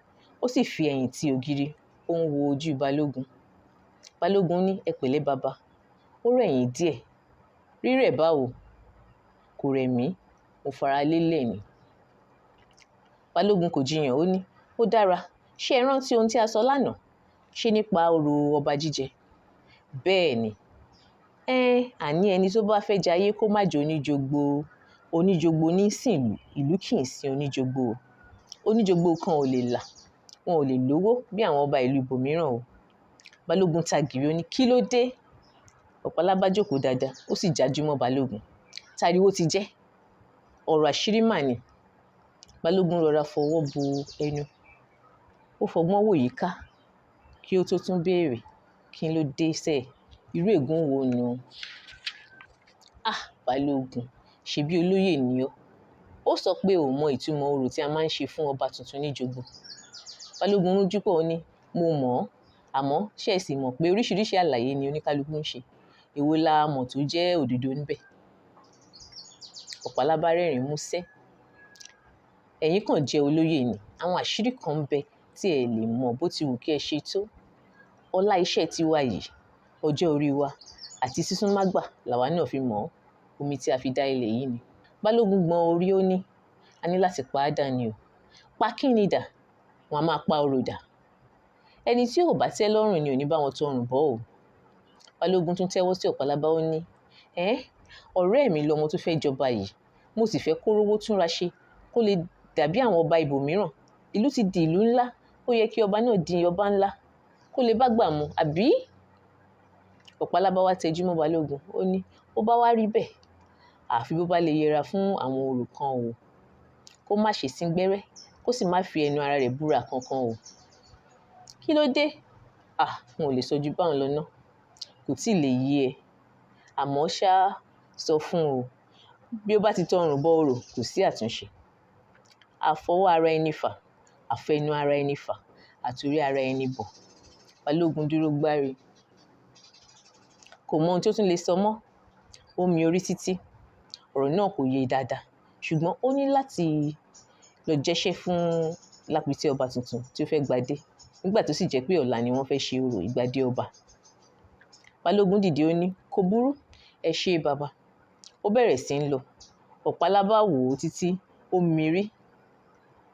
Ó sì fi ẹ̀yìn ti ògiri. Ó ń wo ojú balógun. Balógun ní, ẹ pẹ̀lẹ́ baba. Ó rẹ̀yìn díẹ̀. Rírẹ̀ báwo? Kò rẹ̀ mí, mo fara lélẹ̀ ni. Balógun kò jiyàn, ó ní, ó dára. Ṣé ẹ rántí ohun tí a sọ lánàá? Ṣé nípa orò ọba jíjẹ? Bẹ́ẹ̀ ni. Àní ẹni tó bá fẹ́ jayé kó má jẹ́ oníjogbo. Oníjogbo ní sìn ìlú kì í sin oníjogbo. Oníjogbo kan ò lè là, wọn ò lè lówó bí àwọn ọba ìlú ibòmíràn o. Balógun tagìrì, ó ní, kí ló dé? Ọ̀pálábá jókòó dáadáa, ó sì jájú mọ́ balógun. Tariwo ti jẹ́. Ọ̀rọ̀ àṣírí mà ni. Balógun rọra fọwọ́ bo ẹnu. Ó fọgbọ́n wò yíká kí ó tó tún béèrè, kí ló dé sẹ́ẹ̀? Irú ègún wo nu? Balógun, ṣebí olóyè ni ọ́. Ó sọ pé ò mọ ìtumọ̀ orò tí a máa ń ṣe fún ọba tuntun ní jogbo. Balógun rújú pọ̀, ó ní, mo mọ̀ ọ́, àmọ́ ṣé ẹ sì mọ̀ pé oríṣiríṣi àlàyé ni oníkálukú ń ṣe. Èwo la mọ̀ tó jẹ́ òdodo níbẹ̀? Ọ̀pálábá rẹ́rìn-ín músẹ́. Ẹ̀yin kàn jẹ́ olóyè ni. Àwọn àṣírí kan ń bẹ tí ẹ lè mọ̀ bó ti wù kí ẹ ṣe tó. Ọlá iṣẹ́ tiwa yìí, ọjọ́ orí wa àti sísún mágbà làwa náà fi mọ̀ ọ́. Omi tí a fi dá ilẹ̀ yìí ni. Balógun gbọ̀n orí, ó ní, a ní láti pa á dà ni o. Pa kí ni dà? Wọ́n á máa pa orò dà. Ẹni tí ò bá tẹ́ lọ́rùn ni ò ní bá wọn tọrùn bọ́ o. Balógun tún tẹ́wọ́ sí ọ̀pálábá, ó ní, ọ̀rẹ́ mi lọmọ tó fẹ́ jọba yìí. Mo sì fẹ́ kó rówó túnra ṣe, kó lè dàbí àwọn ọba ibòmíràn. Ìlú ti di ìlú ńlá, ó yẹ kí ọba náà di ọba ńlá, kó lè bá gbà mu, àbí? Ọ̀pálábá wá tẹjú mọ́ balógun, ó ní, ó bá wá rí bẹ́ẹ̀, àfi bó bá lè yẹra fún àwọn orò kan o. Kó má ṣe sín gbẹ́rẹ́, kó sì má fi ẹnu ara rẹ̀ búra kankan o. Kí ló dé? N ò lè sọ ju báwọn lọ ná. Kò tí ì lè yé ẹ. Àmọ́ ṣá, sọ fún o. Bí ó bá ti tọrùn bọ orò, kò sí àtúnṣe. Àfọwọ́ ara ẹni fà, àfẹnu ara ẹni fà, àtòrí ara ẹni bọ̀. Balógun dúró gbáre. Kò mọ ohun tí ó tún lè sọ mọ́. Ó mi orí títí. Ọ̀rọ̀ náà kò yé dáadáa. Ṣùgbọ́n ó ní láti lọ jẹ́ṣẹ́ fún lápítì ọba tuntun tí ó fẹ́ gbadé. Nígbà tó sì jẹ́ pé ọ̀la ni wọ́n fẹ́ ṣe orò ìgbadé ọba. Balógun dìde, ó ní, kò burú, ẹ ṣé baba. Ó bẹ̀rẹ̀ sí ń lọ. Ọ̀pálábá wò ó títí, ó mirí.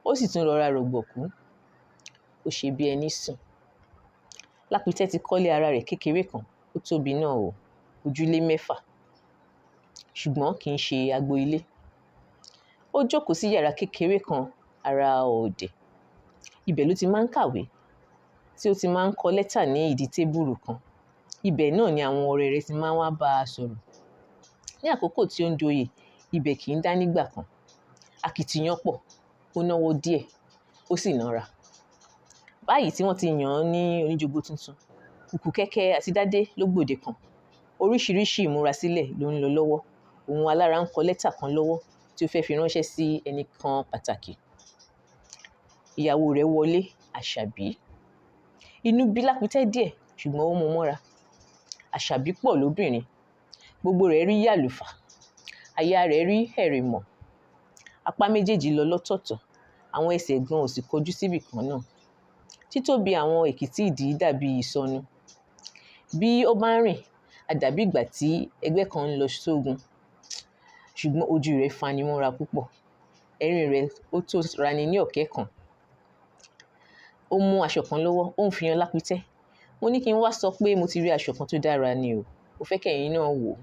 Ó sì tún rọra rọ̀gbọ̀kú. Ó ṣe bí ẹni sùn. Lápítẹ́ ti kọ́lé ara rẹ̀ kékeré kan. Ó tóbi náà o, ojúlé 6. Ṣùgbọ́n kì í ṣe agbo ilé. Ó jókòó sí yàrá kékeré kan ara ọ̀ọ̀dẹ̀. Ibẹ̀ ló ti máa ń kàwé, tí ó ti máa ń kọ lẹ́tà ní ìdí tébùrù kan. Ibẹ̀ náà ni àwọn ọ̀rẹ́ rẹ̀ ti máa ń wá bá a sọ̀rọ̀. Ní àkókò tí ó ń doyè, ibẹ̀ kì í dá nígbà kan. Akitiyan pọ̀, ó náwó díẹ̀, ó sì nára. Báyìí tí wọ́n ti yàn án ní oníjogbo tuntun, kùkù kẹ́kẹ́ àti dádé ló gbòde kan. Oríṣiríṣi ìmúrasílẹ̀ ló ń lọ lọ́wọ́. Òun alára ń kọ lẹ́tà kan lọ́wọ́ tí ó fẹ́ fi ránṣẹ́ sí ẹni kan pàtàkì. Ìyàwó rẹ̀ wọlé, Àṣàbí. Inú bí Lápítẹ́ díẹ̀, ṣùgbọ́n ó mú mọ́ra. Àṣàbí pọ̀ lóbìnrin. Gbogbo rẹ̀ rí yàlùfà. Aya rẹ̀ rí hẹ̀rìmọ̀. Apá méjèèjì lọ lọ́tọ̀ọ̀tọ̀. Àwọn ẹsẹ̀ gan ò sì kọjú síbì kan náà. Títóbi àwọn èkìtì ìdí dàbí ìsọnù. Bí ó bá ń rìn, á dàbí ìgbà tí ẹgbẹ́ kan ń lọ sógun. ṣùgbọ́n ojú rẹ̀ fanimọ́ra púpọ̀, ẹ̀rín rẹ̀ ó tó rani ní ọ̀kẹ́ kan. Ó mú aṣọ kan lọ́wọ́, ó ń fi hàn Lápítẹ́. Mo ní kí n wá sọ pé mo ti rí aṣọ kan tó dára ni o, mo fẹ́ kẹ́yìn náà wò ó.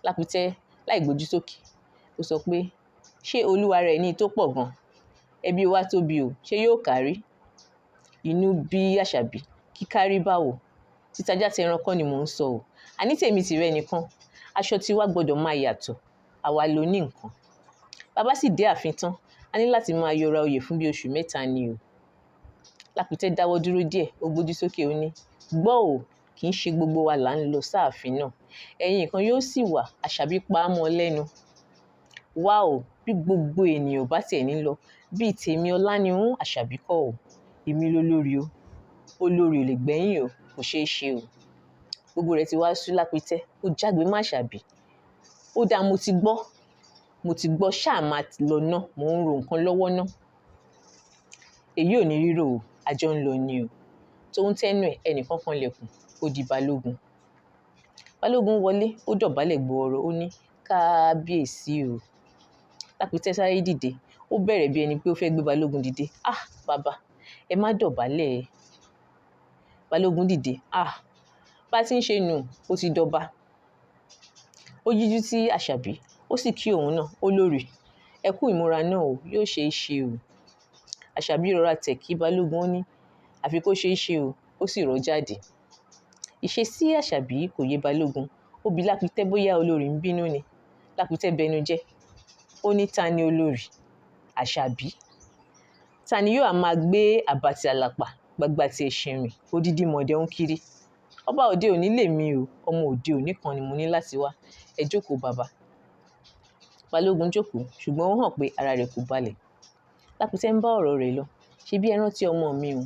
Lápítẹ́ láì gbójú sókè, ó sọ pé ṣé olúwa rẹ̀ ní tó pọ̀ gan? Ẹbí wa tóbi o, ṣé yóò kárí? Inú bí Àṣàbí, kíkárí báwo? Títajà tẹran kọ́ ni mò ń sọ o. Àní tèmi tìrẹ nìkan, aṣọ tiwa gbọ́dọ̀ máa yàtọ̀, àwa ló ní nǹkan. Bàbá sì dé ààfin tán, a ní láti máa yọra oyè fún bí oṣù 3 ni o. Lápítẹ́ dáwọ́ dúró díẹ̀, ó gbójú sókè ó ní, gbọ́ ò, kì í ṣe gbogbo wa là ń lọ sáàfin náà. Ẹ̀yin kan yóò sì wà, Àṣàbí pa á mọ́ lẹ́nu. Wá o, bí gbogbo ènìyàn bá tiẹ̀ ní lọ, bíi tèmi ọlá ni ń Àṣàbí kọ́ o. Èmi lólórí o, olórí ò lè gbẹ̀yìn o, kò ṣeé ṣe o. Gbogbo rẹ̀ ti wá sú Lápítẹ́, ó jágbe má Àṣàbí. Ó dáa, mo ti gbọ́ ṣáà máa lọ ná, mò ń ro nǹkan lọ́wọ́ ná. Èyí ò ní rírò o, àjọ ń lọ ni o. Tó ń tẹ́nu ẹ̀, ẹnìkan kan lẹ̀kùn, ó di Balógun. Balógun wọlé, ó dọ̀bálẹ̀ gbọọrọ, ó ní kábíyèsí o. Lápítẹ́ sáré dìde, ó bẹ̀rẹ̀ bí ẹni pé ó fẹ́ gbé Balógun dìde. Ah bàbá, ẹ má dọ̀bálẹ̀ ẹ. Balógun dìde, bá ti ń ṣe nù, ó ti dọba. Ó yíjú sí Àṣàbí, ó sì kí òun náà, olórí, ẹ kú ìmúra náà o, yóò ṣe é ṣe o. Àṣàbí rọra tẹ̀ kí Balógun, ó ní àfi kó ṣe é ṣe o, ó sì rọ́ jáde. Ìṣesí Àṣàbí kò yé Balógun, ó bi Lápítẹ́ bóyá olórí ń bínú ni. Lápítẹ́ bẹnu jẹ́, ó ní ta ni olórí? Àṣàbí. Ta ni yóò máa gbé àbàtì àlàpà gbagba ti ẹṣin rìn, odidi mọ̀dẹ́ ń kiri? Ọba òde òní lè mi o, ọmọ òde òní kan ni mo ní láti wá. Ẹ jókòó bàbá. Balógun jókòó, ṣùgbọ́n ó hàn pé ara rẹ̀ kò balẹ̀. Lápítẹ́ ń bá ọ̀rọ̀ rẹ̀ lọ, ṣe bí ẹ rántí ọmọ mi o.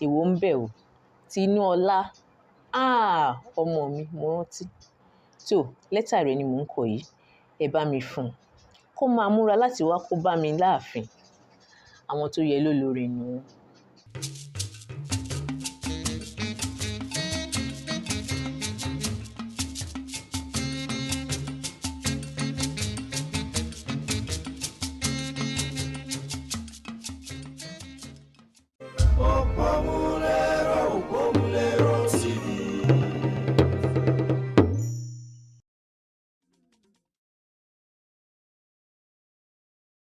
Èwo ń bẹ̀ o. Tinú ọlá. Ọmọ mi, mo rántí. Tó, lẹ́tà rẹ̀ ni mò ń kọ yìí. Ẹ bá mi fún un. Kó máa múra láti wá kó bá mi láàfin. Àwọn tó yẹ lólórí nù.